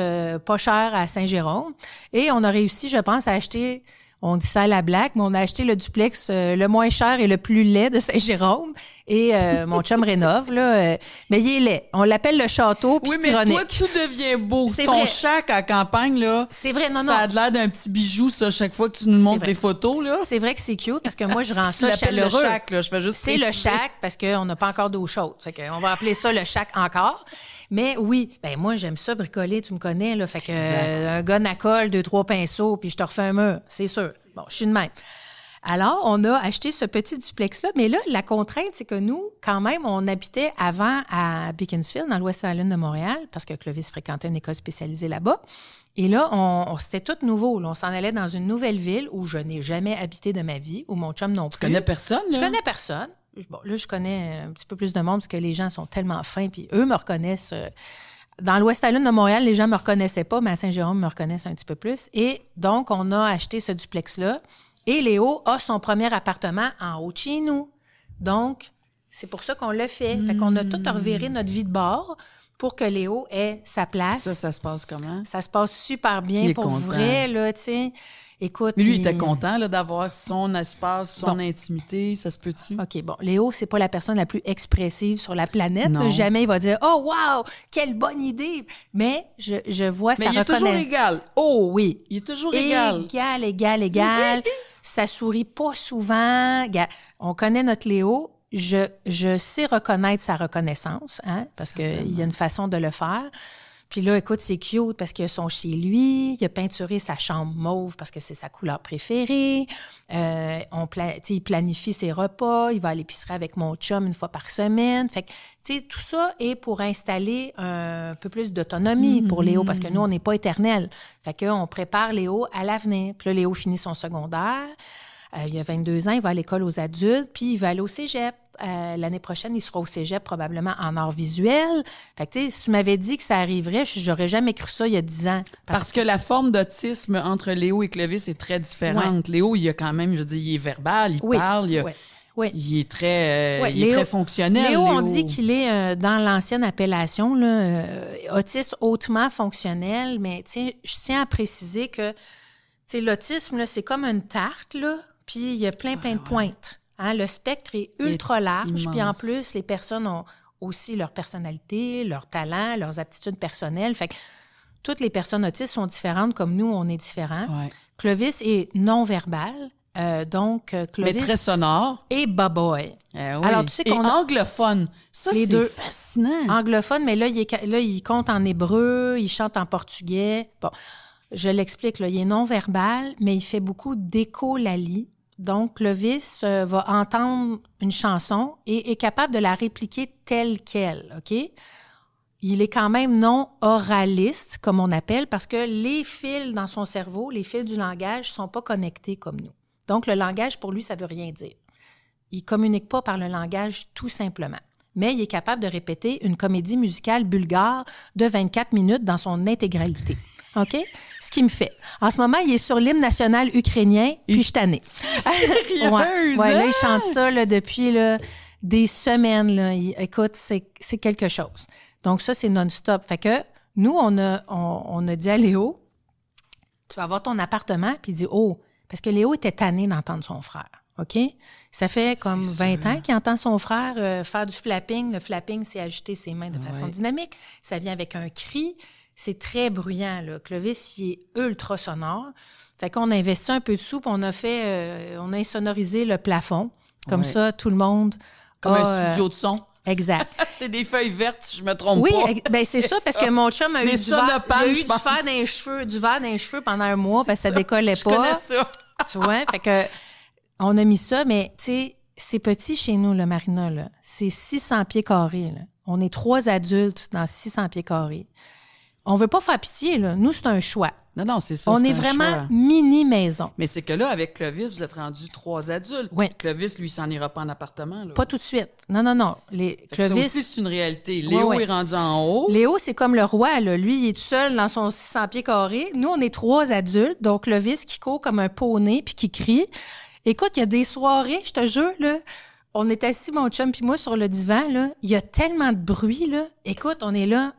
pas cher à Saint-Jérôme. Et on a réussi, je pense, à acheter... On dit ça à la blague, mais on a acheté le duplex le moins cher et le plus laid de Saint-Jérôme. Et mon chum rénove, là. Mais il est laid. On l'appelle le château, puis oui, mais toi, tout devient beau. C'est ton vrai. shack à campagne, là, c'est vrai, non. Ça a l'air d'un petit bijou, ça, chaque fois que tu nous montres des photos, là. C'est vrai que c'est cute, parce que moi, je rends tu ça l'appelles chaleureux. le shack, là. Je fais juste c'est le shack, parce qu'on n'a pas encore d'eau chaude. Fait qu'on va appeler ça le shack encore. Mais oui, ben moi, j'aime ça bricoler, tu me connais, là. Fait que un gun à colle, 2-3 pinceaux, puis je te refais un mur, c'est sûr. Bon, je suis de même. Alors, on a acheté ce petit duplex-là, mais là, la contrainte, c'est que nous, quand même, on habitait avant à Beaconsfield, dans l'Ouest Island de Montréal, parce que Clovis fréquentait une école spécialisée là-bas. Et là, c'était tout nouveau. Là, on s'en allait dans une nouvelle ville où je n'ai jamais habité de ma vie, où mon chum non plus. Tu connais personne, là? Je connais personne. Bon, là, je connais un petit peu plus de monde parce que les gens sont tellement fins, puis eux me reconnaissent... Dans l'Ouest Island de Montréal, les gens ne me reconnaissaient pas, mais à Saint-Jérôme, me reconnaissent un petit peu plus. Et donc, on a acheté ce duplex-là. Et Léo a son premier appartement en haut de chez nous. Donc, c'est pour ça qu'on l'a fait. Fait qu'on a tout reviré notre vie de bord pour que Léo ait sa place. Ça se passe comment? Ça se passe super bien. Pour content. Vrai, là, tu sais. Écoute, mais lui, il était content là, d'avoir son espace, son intimité, ça se peut-tu? OK, bon, Léo, c'est pas la personne la plus expressive sur la planète. Là, jamais il va dire « Oh, wow, quelle bonne idée! » Mais je vois ça. Mais il est toujours égal. Oh oui. Il est toujours égal. Égal. Ça sourit pas souvent. On connaît notre Léo. Je sais reconnaître sa reconnaissance, hein, parce qu'il y a une façon de le faire. Puis là, écoute, c'est cute parce qu'ils sont chez lui. Il a peinturé sa chambre mauve parce que c'est sa couleur préférée. Il planifie ses repas. Il va à l'épicerie avec mon chum 1 fois par semaine. Fait que, tu sais, tout ça est pour installer un peu plus d'autonomie pour Léo parce que nous, on n'est pas éternels. Fait qu'on prépare Léo à l'avenir. Puis là, Léo finit son secondaire. Il a 22 ans, il va à l'école aux adultes, puis il va aller au cégep. L'année prochaine, il sera au cégep probablement en art visuel. Fait que, tu sais, si tu m'avais dit que ça arriverait, j'aurais jamais cru ça il y a 10 ans. Parce que la forme d'autisme entre Léo et Clovis est très différente. Ouais. Léo, il a quand même, je veux dire, il est verbal, il parle, il est très, il est très fonctionnel. Léo, on dit qu'il est dans l'ancienne appellation, là, autiste hautement fonctionnel, mais je tiens à préciser que l'autisme, là, c'est comme une tarte, là, puis il y a plein de pointes. Hein, le spectre est ultra large, puis en plus, les personnes ont aussi leur personnalité, leurs talents, leurs aptitudes personnelles. Fait que toutes les personnes autistes sont différentes, comme nous, on est différents. Ouais. Clovis est non-verbal, donc Clovis... Mais très sonore. Et baboy. Oui. Alors, tu sais qu'on anglophone. Ça, c'est fascinant. Anglophone, mais là, il compte en hébreu, il chante en portugais. Bon... Je l'explique, là, il est non-verbal, mais il fait beaucoup d'écholalie. Donc, Clovis va entendre une chanson et est capable de la répliquer telle qu'elle, OK? Il est quand même non oraliste, comme on appelle, parce que les fils dans son cerveau, les fils du langage, ne sont pas connectés comme nous. Donc, le langage, pour lui, ça ne veut rien dire. Il ne communique pas par le langage, tout simplement. Mais il est capable de répéter une comédie musicale bulgare de 24 minutes dans son intégralité. OK? Ce qui me fait. En ce moment, il est sur l'hymne national ukrainien, puis je suis tannée. Sérieuse, ouais, là, il chante ça là, depuis là, des semaines. Là. Écoute, c'est quelque chose. Donc, ça, c'est non-stop. Fait que nous, on a dit à Léo, tu vas avoir ton appartement, puis il dit, oh, parce que Léo était tanné d'entendre son frère. OK? Ça fait comme 20 ans qu'il entend son frère faire du flapping. Le flapping, c'est agiter ses mains de façon dynamique. Ça vient avec un cri. C'est très bruyant, là. Clovis, il est ultra sonore. Fait qu'on a investi un peu de sous, puis on a insonorisé le plafond. Comme ça, tout le monde comme un studio de son. Exact. C'est des feuilles vertes, si je me trompe pas. Oui, ben c'est ça, parce que mon chum a eu du verre dans les cheveux pendant un mois, parce que ça décollait pas. Je connais ça. Tu vois, fait que on a mis ça, mais tu sais, c'est petit chez nous, le Marina, là. C'est 600 pieds carrés, là. On est 3 adultes dans 600 pieds carrés. On veut pas faire pitié, là. Nous, c'est un choix. Non, c'est ça. On est vraiment mini-maison. Mais c'est que là, avec Clovis, vous êtes rendus 3 adultes. Oui. Clovis, lui, s'en ira pas en appartement. Là. Pas tout de suite. Non. Clovis, ça aussi, c'est une réalité. Léo est rendu en haut. Léo, c'est comme le roi, là. Lui, il est tout seul dans son 600 pieds carrés. Nous, on est 3 adultes. Donc, Clovis qui court comme un poney puis qui crie. Écoute, il y a des soirées, je te jure, là. On est assis, mon chum puis moi, sur le divan, là. Il y a tellement de bruit, là. Écoute, on est là.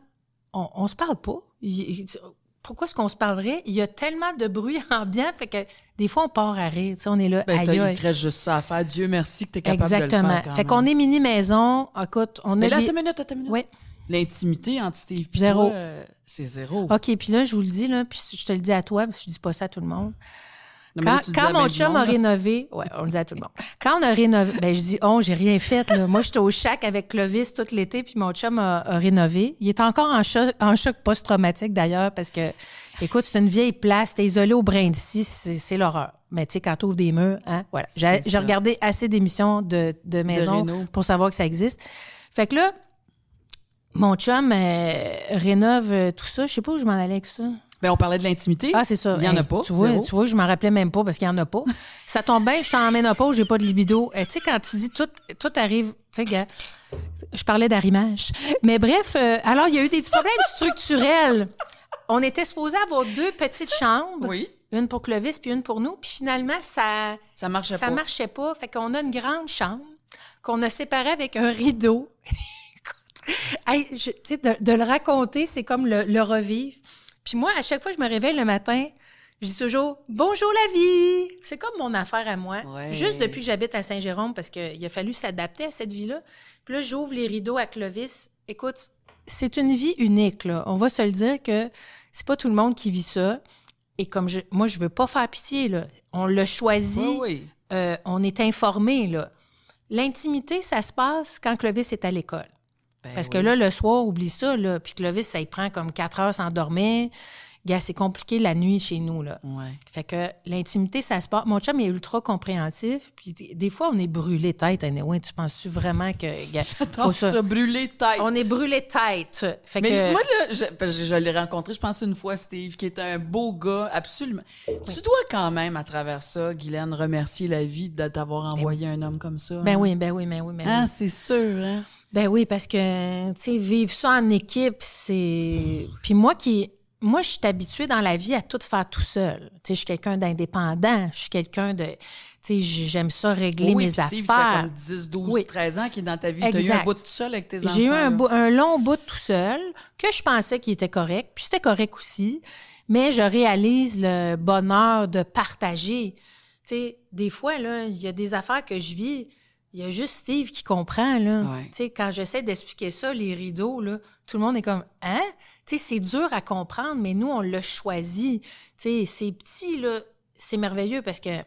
On se parle pas. Pourquoi est-ce qu'on se parlerait? Il y a tellement de bruit ambiant, fait que des fois, on part à rire. On est là, il te reste juste ça à faire. Dieu merci que tu es capable de le faire. Exactement. Fait qu'on est mini-maison. Écoute, on Mais a là, attends une minute. Oui. L'intimité entre Steve et zéro. toi, c'est zéro. OK, puis là, je vous le dis, là, puis je te le dis à toi, parce que je dis pas ça à tout le monde. Non, Quand mon chum a rénové, on le dit à tout le monde. Quand on a rénové, je dis, j'ai rien fait, là. Moi, j'étais au shack avec Clovis tout l'été, puis mon chum a rénové. Il est encore en choc post-traumatique, d'ailleurs, parce que, écoute, c'est une vieille place, t'es isolé au brin de scie, c'est l'horreur. Mais tu sais, quand t'ouvres des murs, voilà. J'ai regardé assez d'émissions de maisons pour savoir que ça existe. Fait que là, mon chum rénove tout ça. Je sais pas où je m'en allais avec ça. Ben, on parlait de l'intimité. Ah, c'est ça. Il n'y en a pas. Tu vois, je m'en rappelais même pas parce qu'il n'y en a pas. Ça tombe bien, je suis en ménopause, j'ai pas de libido. Tu sais, quand tu dis tout arrive, tu sais, gars, je parlais d'arrimage. Mais bref, alors, il y a eu des petits problèmes structurels. On était supposés avoir 2 petites chambres. Oui. Une pour Clovis puis une pour nous. Puis finalement, ça marchait pas. Fait qu'on a une grande chambre qu'on a séparée avec un rideau. Hey, tu sais, de le raconter, c'est comme le revivre. Puis moi, à chaque fois que je me réveille le matin, je dis toujours « Bonjour la vie ». C'est comme mon affaire à moi. Ouais. Juste depuis que j'habite à Saint-Jérôme, parce qu'il a fallu s'adapter à cette vie-là. Puis là, j'ouvre les rideaux à Clovis. Écoute, c'est une vie unique, là. On va se le dire que c'est pas tout le monde qui vit ça. Et comme moi, je veux pas faire pitié, là. On l'a choisi. Oui. On est informé, là. L'intimité, ça se passe quand Clovis est à l'école. Parce que là, le soir, oublie ça, là. Puis Clovis, ça y prend comme 4 heures sans dormir. Gars, c'est compliqué la nuit chez nous, là. Ouais. Fait que l'intimité, ça se passe. Mon chum est ultra compréhensif. Puis des fois, on est brûlé tête. Anyway, tu penses-tu vraiment que... J'adore ça, brûlé tête. On est brûlé tête. Fait mais que... moi, là, je l'ai rencontré, je pense, une fois, Steve, qui est un beau gars, absolument. Oui. Tu dois quand même, à travers ça, Guylaine, remercier la vie de t'avoir envoyé un homme comme ça. Ben oui. Ah, c'est sûr, hein? Ben oui, parce que, tu sais, vivre ça en équipe, c'est... Puis moi, je suis habituée dans la vie à tout faire tout seul. Tu sais, je suis quelqu'un d'indépendant. Je suis quelqu'un de... Tu sais, j'aime ça régler mes Steve, affaires. ça fait comme 10, 12, 13 ans qu'il est dans ta vie. Tu as eu un bout tout seul avec tes enfants. J'ai eu un long bout tout seul que je pensais qu'il était correct. Puis c'était correct aussi. Mais je réalise le bonheur de partager. Tu sais, des fois, là, il y a des affaires que je vis... Il y a juste Steve qui comprend, là. Ouais. Tu sais, quand j'essaie d'expliquer ça, les rideaux, là, tout le monde est comme « Hein? » Tu sais, c'est dur à comprendre, mais nous, on l'a choisi. Tu sais, c'est petit, là, c'est merveilleux parce que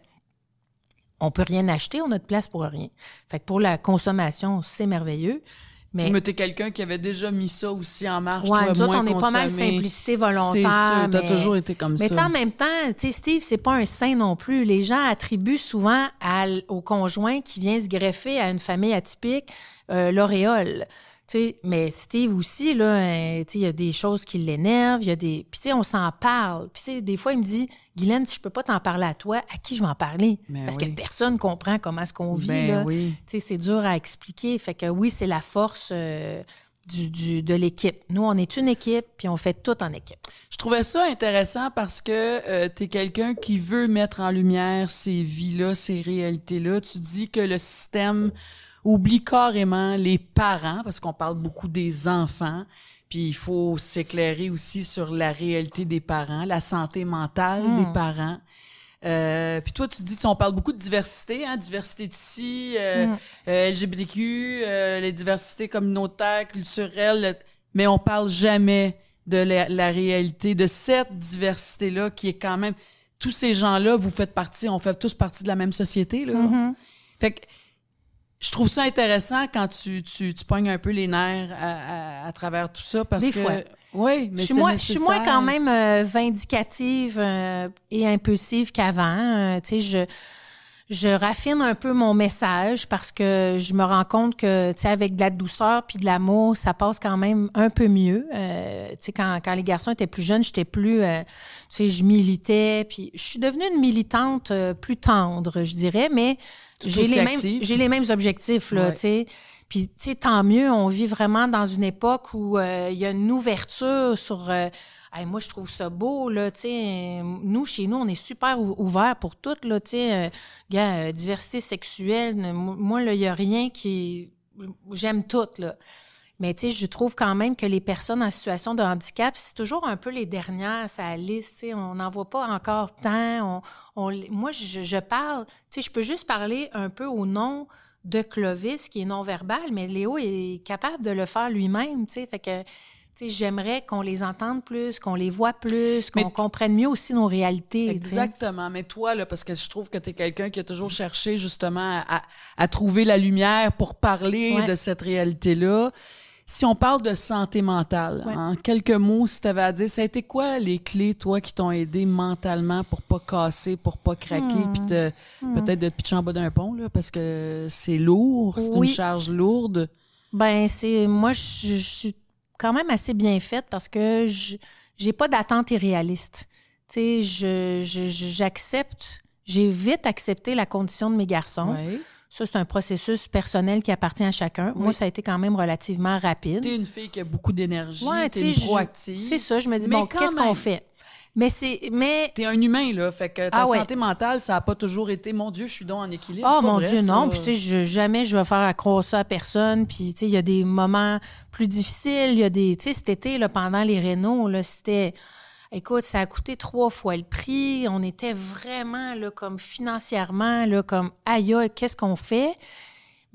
on peut rien acheter, on a de place pour rien. Fait que pour la consommation, c'est merveilleux. Mais t'es quelqu'un qui avait déjà mis ça aussi en marche. Ouais, toi, nous autres, moins on est pas mal consommé. simplicité volontaire. C'est ça, t'as mais... toujours été comme Mais tu sais, ça. en même temps, tu sais, Steve, c'est pas un saint non plus. Les gens attribuent souvent au conjoint qui vient se greffer à une famille atypique l'auréole. Tu sais, mais Steve aussi, là, tu sais, il y a des choses qui l'énervent, il y a des... Puis tu sais, on s'en parle. Puis tu sais, des fois, il me dit, Guylaine, si je peux pas t'en parler à toi, à qui je vais en parler? Ben Parce oui. que personne comprend comment est-ce qu'on vit, Ben là. oui. Tu sais, c'est dur à expliquer. Fait que oui, c'est la force de l'équipe. Nous, on est une équipe, puis on fait tout en équipe. Je trouvais ça intéressant parce que t'es quelqu'un qui veut mettre en lumière ces vies-là, ces réalités-là. Tu dis que le système oublie carrément les parents, parce qu'on parle beaucoup des enfants, puis il faut s'éclairer aussi sur la réalité des parents, la santé mentale des parents. Puis toi, tu dis, on parle beaucoup de diversité, hein, diversité d'ici, LGBTQ, les diversités communautaires, culturelles, mais on parle jamais de la réalité, de cette diversité-là qui est quand même... Tous ces gens-là, on fait tous partie de la même société, là. Fait que je trouve ça intéressant quand tu pognes un peu les nerfs à travers tout ça, parce Des que... fois. Oui, mais Je c'est suis moins quand même vindicative et impulsive qu'avant. Tu sais, je raffine un peu mon message parce que je me rends compte que, tu sais, avec de la douceur puis de l'amour, ça passe quand même un peu mieux. Tu sais, quand les garçons étaient plus jeunes, j'étais plus, tu sais, je militais. Puis je suis devenue une militante plus tendre, je dirais, mais j'ai les mêmes objectifs, là, Ouais. tu sais. Puis, tu sais, tant mieux, on vit vraiment dans une époque où il y a une ouverture sur... hey, moi, je trouve ça beau, là, tu sais. Nous, chez nous, on est super ouverts pour tout, là, tu sais. Diversité sexuelle, moi, là, il n'y a rien qui... J'aime tout, là. Mais, tu sais, je trouve quand même que les personnes en situation de handicap, c'est toujours un peu les dernières, ça liste, tu sais. On n'en voit pas encore tant. Moi, je parle... Tu sais, je peux juste parler un peu au nom de Clovis, qui est non-verbal, mais Léo est capable de le faire lui-même, tu sais. Fait que, tu sais, j'aimerais qu'on les entende plus, qu'on les voit plus, qu'on comprenne mieux aussi nos réalités. Exactement. Mais toi, là, parce que je trouve que tu es quelqu'un qui a toujours cherché justement à trouver la lumière pour parler de cette réalité-là. Si on parle de santé mentale, en quelques mots, si tu avais à dire, ça a été quoi les clés, toi, qui t'ont aidé mentalement pour pas casser, pour pas craquer, puis peut-être de te pitcher en bas d'un pont, là, parce que c'est lourd, c'est une charge lourde? Ben, moi, je suis quand même assez bien faite parce que j'ai pas d'attente irréaliste. Tu sais, j'accepte, j'ai vite accepté la condition de mes garçons. Ouais. Ça, c'est un processus personnel qui appartient à chacun. Oui. Moi, ça a été quand même relativement rapide. T'es une fille qui a beaucoup d'énergie, Ouais, t'es une proactive. C'est ça, je me dis, Mais bon, quand qu'est-ce même, qu'on fait? Mais t'es un humain, là, fait que ta santé mentale, ça a pas toujours été, mon Dieu, je suis donc en équilibre. oh C'est pas mon vrai, Dieu, ça. non. Puis tu sais, jamais je vais faire accroire ça à personne. Puis tu sais, il y a des moments plus difficiles. Il y a des, tu sais, cet été, là, pendant les rénaux, là, c'était... Écoute, ça a coûté 3 fois le prix. On était vraiment, là, comme financièrement, là, comme aïe, qu'est-ce qu'on fait?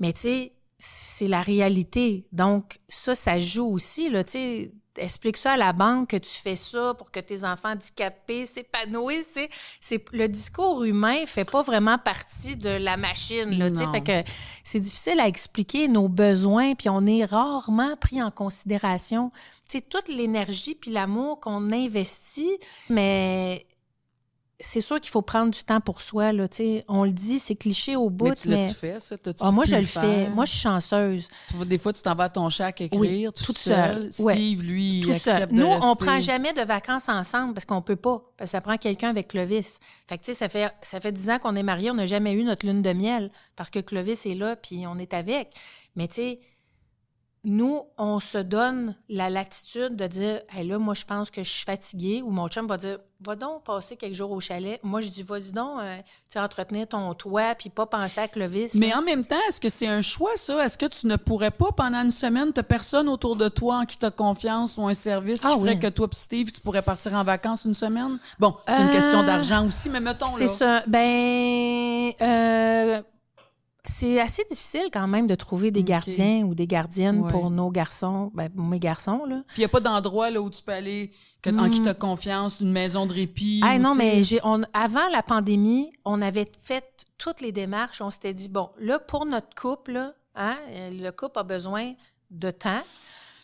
Mais tu sais, c'est la réalité. Donc, ça joue aussi, là, tu sais. Explique ça à la banque que tu fais ça pour que tes enfants handicapés s'épanouissent, tu sais. Le discours humain fait pas vraiment partie de la machine, là, tu sais. Non. Fait que c'est difficile à expliquer nos besoins, puis on est rarement pris en considération. Tu sais, toute l'énergie puis l'amour qu'on investit, mais c'est sûr qu'il faut prendre du temps pour soi, là, tu sais. On le dit, c'est cliché au bout, Mais tu l'as-tu fait, ça? T'as-tu moi, pu je le faire? fais. Moi, je suis chanceuse. Des fois, tu t'en vas à ton chac écrire, toute seule. Steve, Ouais. lui, Tout accepte seul. de Nous, rester. on prend jamais de vacances ensemble parce qu'on peut pas. Parce que ça prend quelqu'un avec Clovis. Fait que, tu sais, ça fait 10 ans qu'on est mariés, on n'a jamais eu notre lune de miel parce que Clovis est là puis on est avec. Mais, tu sais, nous, on se donne la latitude de dire hey, là, moi, je pense que je suis fatiguée. Ou mon chum va dire va donc passer quelques jours au chalet. Moi, je dis vas-y donc, tu sais, entretenir ton toit puis pas penser à Clovis. Mais en même temps, est-ce que c'est un choix, ça? Est-ce que tu ne pourrais pas, pendant une semaine, t'as personne autour de toi en qui t'as confiance ou un service qui ferait que toi et Steve, tu pourrais partir en vacances une semaine? Bon, c'est une question d'argent aussi, mais mettons, c'est là. ça. C'est assez difficile quand même de trouver des gardiens ou des gardiennes pour nos garçons, mes garçons, là. Puis il n'y a pas d'endroit là, où tu peux aller en qui tu as confiance, une maison de répit. Non, mais avant la pandémie, on avait fait toutes les démarches. On s'était dit, bon, là, pour notre couple, là, le couple a besoin de temps.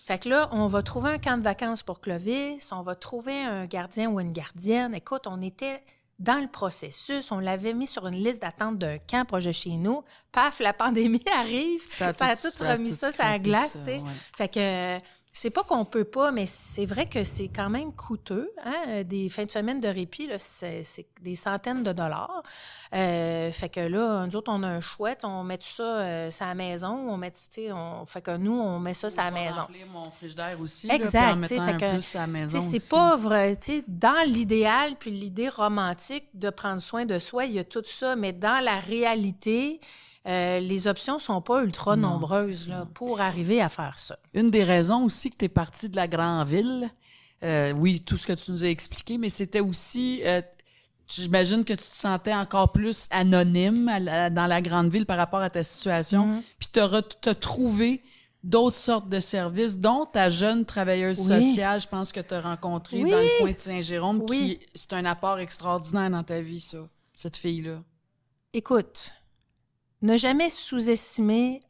Fait que là, on va trouver un camp de vacances pour Clovis, on va trouver un gardien ou une gardienne. Écoute, on était dans le processus, on l'avait mis sur une liste d'attente d'un camp proche de chez nous. Paf, la pandémie arrive, ça a tout remis ça sur la glace, tu sais. Ouais. Fait que c'est pas qu'on peut pas, mais c'est vrai que c'est quand même coûteux, hein? Des fins de semaine de répit, là, c'est des centaines de dollars. Fait que là, nous autres, on a un chouette, on met tout ça sur la maison, on met, tu sais, fait que nous, on met ça sur la maison. Je vais remplir mon frigidaire aussi, Exact, là, puis en fait mettant un que, plus à la maison tu sais, aussi. c'est pas vrai, tu sais, dans l'idéal puis l'idée romantique de prendre soin de soi, il y a tout ça, mais dans la réalité, les options sont pas ultra Non, nombreuses c'est là, ça. pour arriver à faire ça. Une des raisons aussi que tu es partie de la grande ville, oui, tout ce que tu nous as expliqué, mais c'était aussi, j'imagine que tu te sentais encore plus anonyme dans la grande ville par rapport à ta situation, puis t'as trouvé d'autres sortes de services, dont ta jeune travailleuse Oui. sociale, je pense que tu as rencontrée Oui. dans le coin de Saint-Jérôme, Oui. qui c'est un apport extraordinaire dans ta vie, ça, cette fille-là. Écoute, ne jamais sous-estimer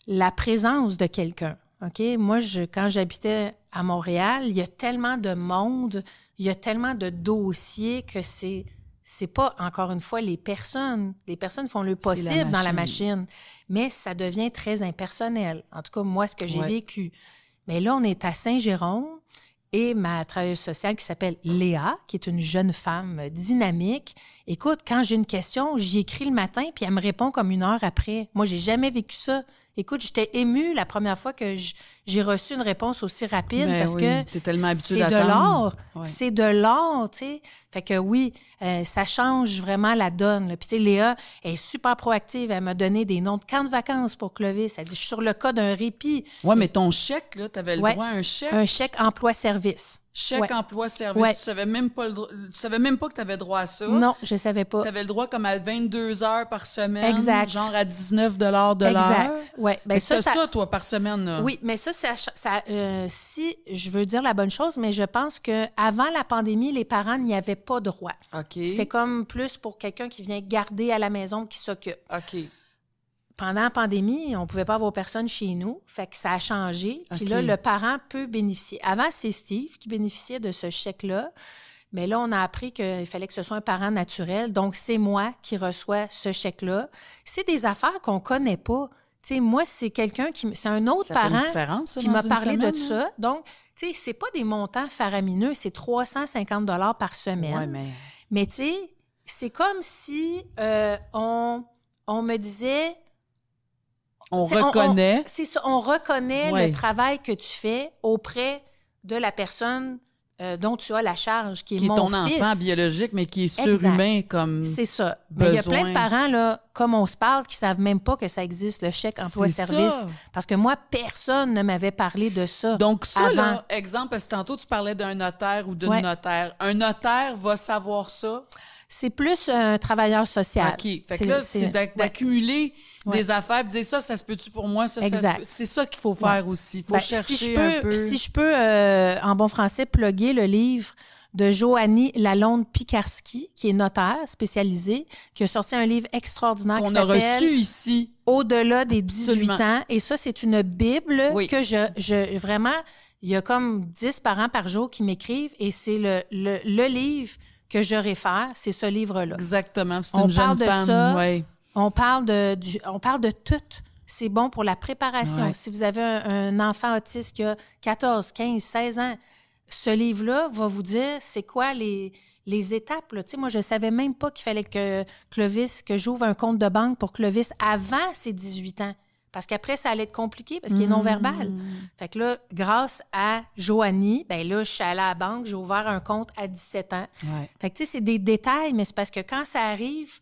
la présence de quelqu'un. OK? Moi, quand j'habitais à Montréal, il y a tellement de monde, il y a tellement de dossiers que c'est pas, encore une fois, les personnes. Les personnes font le possible dans la machine, mais ça devient très impersonnel. En tout cas, moi, ce que j'ai vécu. Mais là, on est à Saint-Jérôme et ma travailleuse sociale qui s'appelle Léa, qui est une jeune femme dynamique. Écoute, quand j'ai une question, j'y écris le matin, puis elle me répond comme 1 heure après. Moi, j'ai jamais vécu ça. Écoute, j'étais émue la première fois que j'ai reçu une réponse aussi rapide parce que t'es tellement habituée c'est de d'attendre. l'or. Ouais. C'est de l'or, tu sais. Fait que oui, ça change vraiment la donne, là. Puis tu sais, Léa est super proactive. Elle m'a donné des noms de camps de vacances pour Clovis. Elle dit, je suis sur le cas d'un répit. Ouais, mais ton chèque, là, t'avais le droit à un chèque. Un chèque emploi-service. Chèque Ouais. emploi-service. Ouais. Tu savais même pas tu savais même pas que tu avais droit à ça. Non, je savais pas. Tu avais le droit comme à 22 heures par semaine. Exact. Genre à 19 de l'heure. Exact. Ouais. Ben ça, toi, par semaine. Là. Oui, mais ça si je veux dire la bonne chose, mais je pense que avant la pandémie, les parents n'y avaient pas droit. OK. C'était comme plus pour quelqu'un qui vient garder à la maison, qui s'occupe. OK. Pendant la pandémie, on ne pouvait pas avoir personne chez nous, fait que ça a changé. Puis OK. là, le parent peut bénéficier. Avant, c'est Steve qui bénéficiait de ce chèque-là, mais là, on a appris qu'il fallait que ce soit un parent naturel. Donc, c'est moi qui reçois ce chèque-là. C'est des affaires qu'on ne connaît pas. Tu sais, moi, c'est c'est un autre Ça fait une parent différence, ça, qui dans m'a une parlé de semaine, ça. Donc, tu sais, c'est pas des montants faramineux, c'est 350 $ par semaine. Ouais, mais... Mais tu sais, c'est comme si on me disait... On reconnaît. C'est ça, on reconnaît Ouais. le travail que tu fais auprès de la personne dont tu as la charge, qui est Qui est mon ton fils. enfant biologique, mais qui est Exact. surhumain comme C'est ça. Mais il y a plein de besoin. parents, là, comme on se parle, qui savent même pas que ça existe, le chèque emploi-service. ça. Parce que moi, personne ne m'avait parlé de ça. Donc ça, avant. là, exemple, parce que tantôt, tu parlais d'un notaire ou d'une Ouais. notaire. Un notaire va savoir ça. C'est plus un travailleur social. OK. Fait que là, c'est d'accumuler des affaires et de dire ça se peut-tu pour moi? Ça se Exact. peut. C'est ça qu'il faut faire aussi. Il faut Ben, chercher si je peux, un peu. Si je peux, en bon français, plugger le livre de Joannie Lalonde-Pikarski, qui est notaire spécialisée, qui a sorti un livre extraordinaire qui Qu'on a s'appelle reçu ici. Au-delà des 18 Absolument. ans. Et ça, c'est une Bible Oui. que je vraiment, il y a comme 10 parents par jour qui m'écrivent et c'est le livre que je réfère, c'est ce livre-là. Exactement. C'est On une parle jeune de femme. ça. Ouais. On parle de tout. C'est bon pour la préparation. Ouais. Si vous avez un enfant autiste qui a 14, 15, 16 ans, ce livre-là va vous dire c'est quoi les étapes. Là. Tu sais, moi, je ne savais même pas qu'il fallait que j'ouvre un compte de banque pour Clovis avant ses 18 ans. Parce qu'après, ça allait être compliqué parce qu'il est non-verbal. Fait que là, grâce à Joanie, ben là, je suis allée à la banque, j'ai ouvert un compte à 17 ans. Ouais. Fait que tu sais, c'est des détails, mais c'est parce que quand ça arrive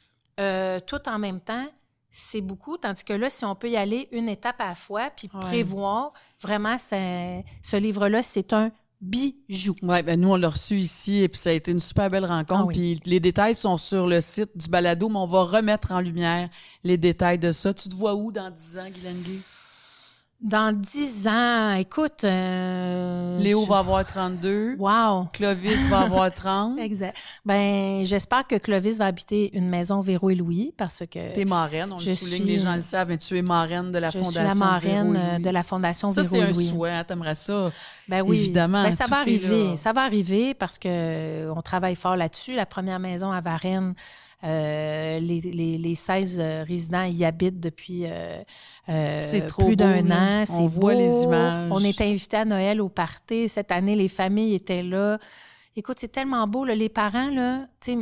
tout en même temps, c'est beaucoup. Tandis que là, si on peut y aller une étape à la fois, puis prévoir, vraiment, ce livre-là, c'est un bijou. Oui, ben nous, on l'a reçu ici et puis ça a été une super belle rencontre. Ah oui. Puis les détails sont sur le site du balado, mais on va remettre en lumière les détails de ça. Tu te vois où dans 10 ans, Guylaine Gay? Dans 10 ans, écoute... Léo va avoir 32. Wow! Clovis va avoir 30. Exact. Ben, j'espère que Clovis va habiter une maison Véro et Louis parce que... T'es marraine, on le souligne, les gens le savent, mais tu es marraine de la Fondation Je suis la marraine de la Fondation Véro et Louis. Ça, c'est un souhait, hein, t'aimerais ça? Ben oui. Évidemment. Ben, ça va arriver. Ça va arriver parce qu'on travaille fort là-dessus. La première maison à Varennes, les 16 résidents y habitent depuis plus d'un an. On voit les images. On est invités à Noël au party. Cette année, les familles étaient là. Écoute, c'est tellement beau. Là. Les parents, là, tu sais,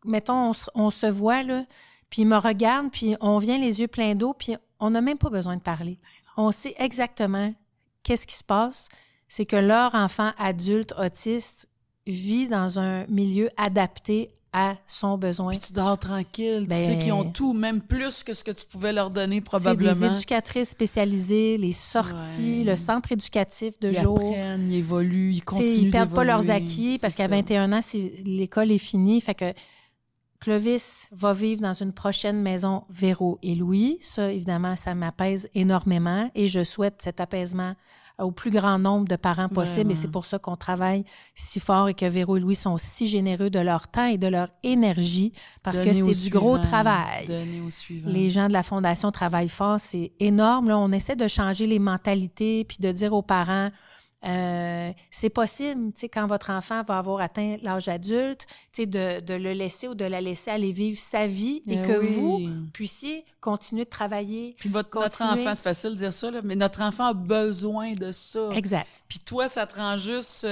mettons, on se voit, là, puis ils me regardent, puis on vient les yeux pleins d'eau, puis on n'a même pas besoin de parler. On sait exactement qu'est-ce qui se passe. C'est que leur enfant adulte autiste vit dans un milieu adapté à son besoin. Puis tu dors tranquille. Ben, tu sais qu'ils ont tout, même plus que ce que tu pouvais leur donner probablement. Des éducatrices spécialisées, les sorties, le centre éducatif de ils jour. Ils apprennent, ils évoluent, ils continuent d'évoluer. Ils perdent pas leurs acquis parce qu'à 21 ans, l'école est finie. Fait que Clovis va vivre dans une prochaine maison Véro et Louis. Ça, évidemment, ça m'apaise énormément et je souhaite cet apaisement au plus grand nombre de parents possible. Vraiment. Et c'est pour ça qu'on travaille si fort et que Véro et Louis sont si généreux de leur temps et de leur énergie parce que c'est du gros travail. Les gens de la Fondation travaillent fort. C'est énorme. Là, on essaie de changer les mentalités puis de dire aux parents... c'est possible, tu sais, quand votre enfant va avoir atteint l'âge adulte, tu sais, de le laisser ou de la laisser aller vivre sa vie et que vous puissiez continuer de travailler. Puis notre enfant, c'est facile de dire ça, là, mais notre enfant a besoin de ça. Exact. Puis toi, ça te rend juste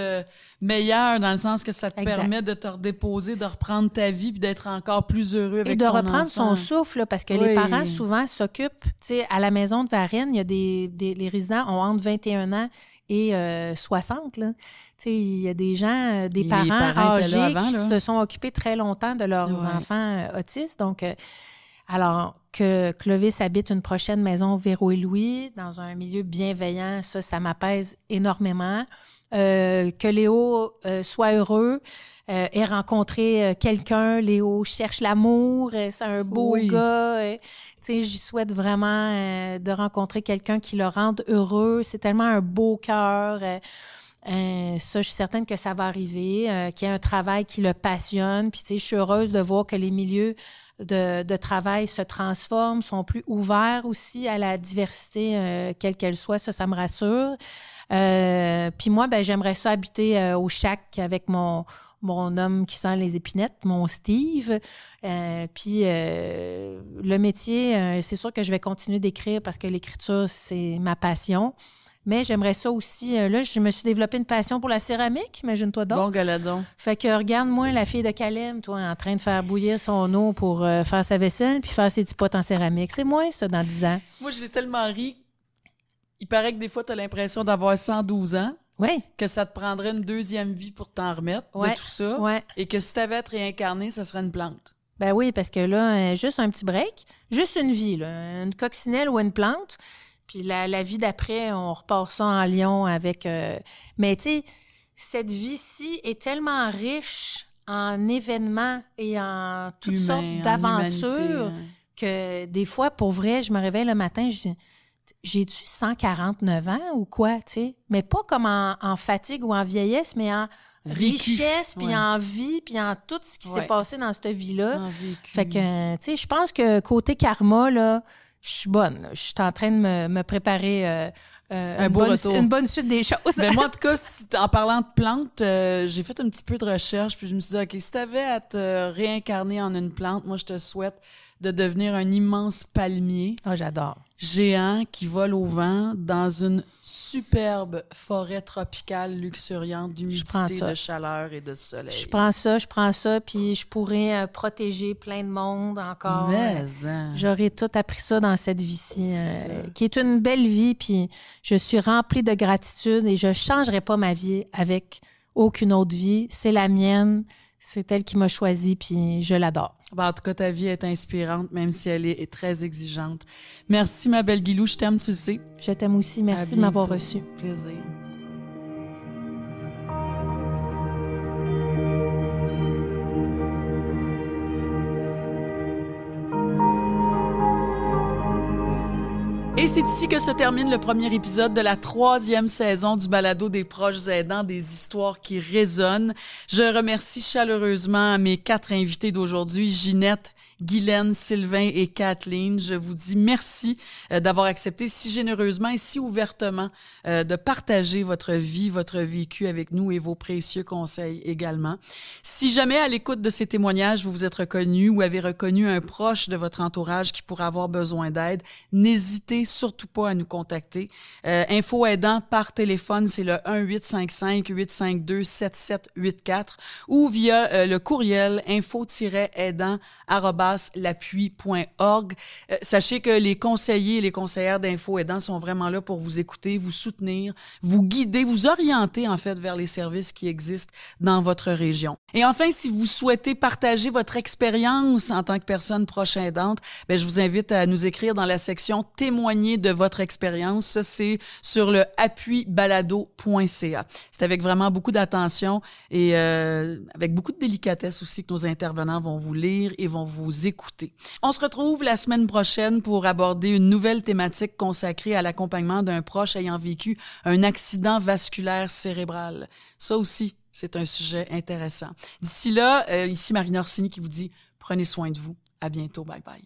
meilleur dans le sens que ça te permet de te redéposer, de reprendre ta vie puis d'être encore plus heureux avec ton enfant. Et de reprendre son souffle, là, parce que les parents, souvent, s'occupent, tu sais, à la maison de Varennes, il y a les résidents ont entre 21 ans et 60, là. Tu sais, il y a des gens, des parents âgés qui se sont occupés très longtemps de leurs enfants autistes. Donc, alors que Clovis habite une prochaine maison Véro et Louis dans un milieu bienveillant, ça m'apaise énormément. Que Léo soit heureux, ait rencontré quelqu'un. Léo cherche l'amour, c'est un beau gars. Tu sais, j'y souhaite vraiment de rencontrer quelqu'un qui le rende heureux. C'est tellement un beau cœur. Ça, je suis certaine que ça va arriver, qu'il y ait un travail qui le passionne. Puis, tu sais, je suis heureuse de voir que les milieux de travail se transforment, sont plus ouverts aussi à la diversité, quelle qu'elle soit. Ça me rassure. Puis moi, ben j'aimerais ça habiter au Chac avec mon homme qui sent les épinettes, mon Steve. Puis le métier, c'est sûr que je vais continuer d'écrire parce que l'écriture, c'est ma passion. Mais j'aimerais ça aussi. Là, je me suis développé une passion pour la céramique, imagine-toi donc. Bon galadon. Fait que regarde-moi la fille de Calem, toi, en train de faire bouillir son eau pour faire sa vaisselle puis faire ses petits potes en céramique. C'est moi, ça, dans 10 ans. Moi, j'ai tellement ri. Il paraît que des fois, tu as l'impression d'avoir 112 ans. Oui. Que ça te prendrait une deuxième vie pour t'en remettre de tout ça. Ouais. Et que si tu avais à te réincarner, ça serait une plante. Ben oui, parce que là, juste un petit break, juste une vie, là, une coccinelle ou une plante. Puis la vie d'après, on repart ça en lion avec... Mais tu sais, cette vie-ci est tellement riche en événements et en toutes sortes d'aventures que des fois, pour vrai, je me réveille le matin, je dis... J'ai-tu 149 ans ou quoi, tu sais? Mais pas comme en fatigue ou en vieillesse, mais en richesse, puis en vie, puis en tout ce qui s'est passé dans cette vie-là. Fait que, tu sais, je pense que côté karma, là, je suis bonne. Là. Je suis en train de me préparer une bonne suite des choses. Mais moi, en tout cas, en parlant de plantes, j'ai fait un petit peu de recherche, puis je me suis dit, OK, si tu avais à te réincarner en une plante, moi, je te souhaite de devenir un immense palmier. Ah, j'adore. Géant qui vole au vent dans une superbe forêt tropicale luxuriante d'humidité, de chaleur et de soleil. Je prends ça, puis je pourrais protéger plein de monde encore. J'aurais tout appris ça dans cette vie-ci, qui est une belle vie, puis je suis remplie de gratitude et je ne changerai pas ma vie avec aucune autre vie. C'est la mienne, c'est elle qui m'a choisie, puis je l'adore. Ben, en tout cas, ta vie est inspirante, même si elle est très exigeante. Merci, ma belle Guilou. Je t'aime, tu le sais. Je t'aime aussi. Merci de m'avoir reçue. Plaisir. Et Et c'est ici que se termine le premier épisode de la 3e saison du balado des proches aidants, des histoires qui résonnent. Je remercie chaleureusement mes 4 invités d'aujourd'hui, Ginette, Guylaine, Sylvain et Kathleen. Je vous dis merci d'avoir accepté si généreusement et si ouvertement de partager votre vie, votre vécu avec nous et vos précieux conseils également. Si jamais à l'écoute de ces témoignages, vous vous êtes reconnu ou avez reconnu un proche de votre entourage qui pourrait avoir besoin d'aide, n'hésitez surtout pas à nous contacter. Info aidant par téléphone, c'est le 1-855-852-7784 ou via le courriel info-aidant@l'appui.org. Sachez que les conseillers et les conseillères d'Info aidant sont vraiment là pour vous écouter, vous soutenir, vous guider, vous orienter en fait vers les services qui existent dans votre région. Et enfin, si vous souhaitez partager votre expérience en tant que personne proche aidante, je vous invite à nous écrire dans la section « Témoigner de votre expérience ». Ça, c'est sur le appuibalado.ca. C'est avec vraiment beaucoup d'attention et avec beaucoup de délicatesse aussi que nos intervenants vont vous lire et vont vous écouter. On se retrouve la semaine prochaine pour aborder une nouvelle thématique consacrée à l'accompagnement d'un proche ayant vécu un accident vasculaire cérébral. Ça aussi, c'est un sujet intéressant. D'ici là, ici Marina Orsini qui vous dit « Prenez soin de vous. À bientôt. Bye bye. »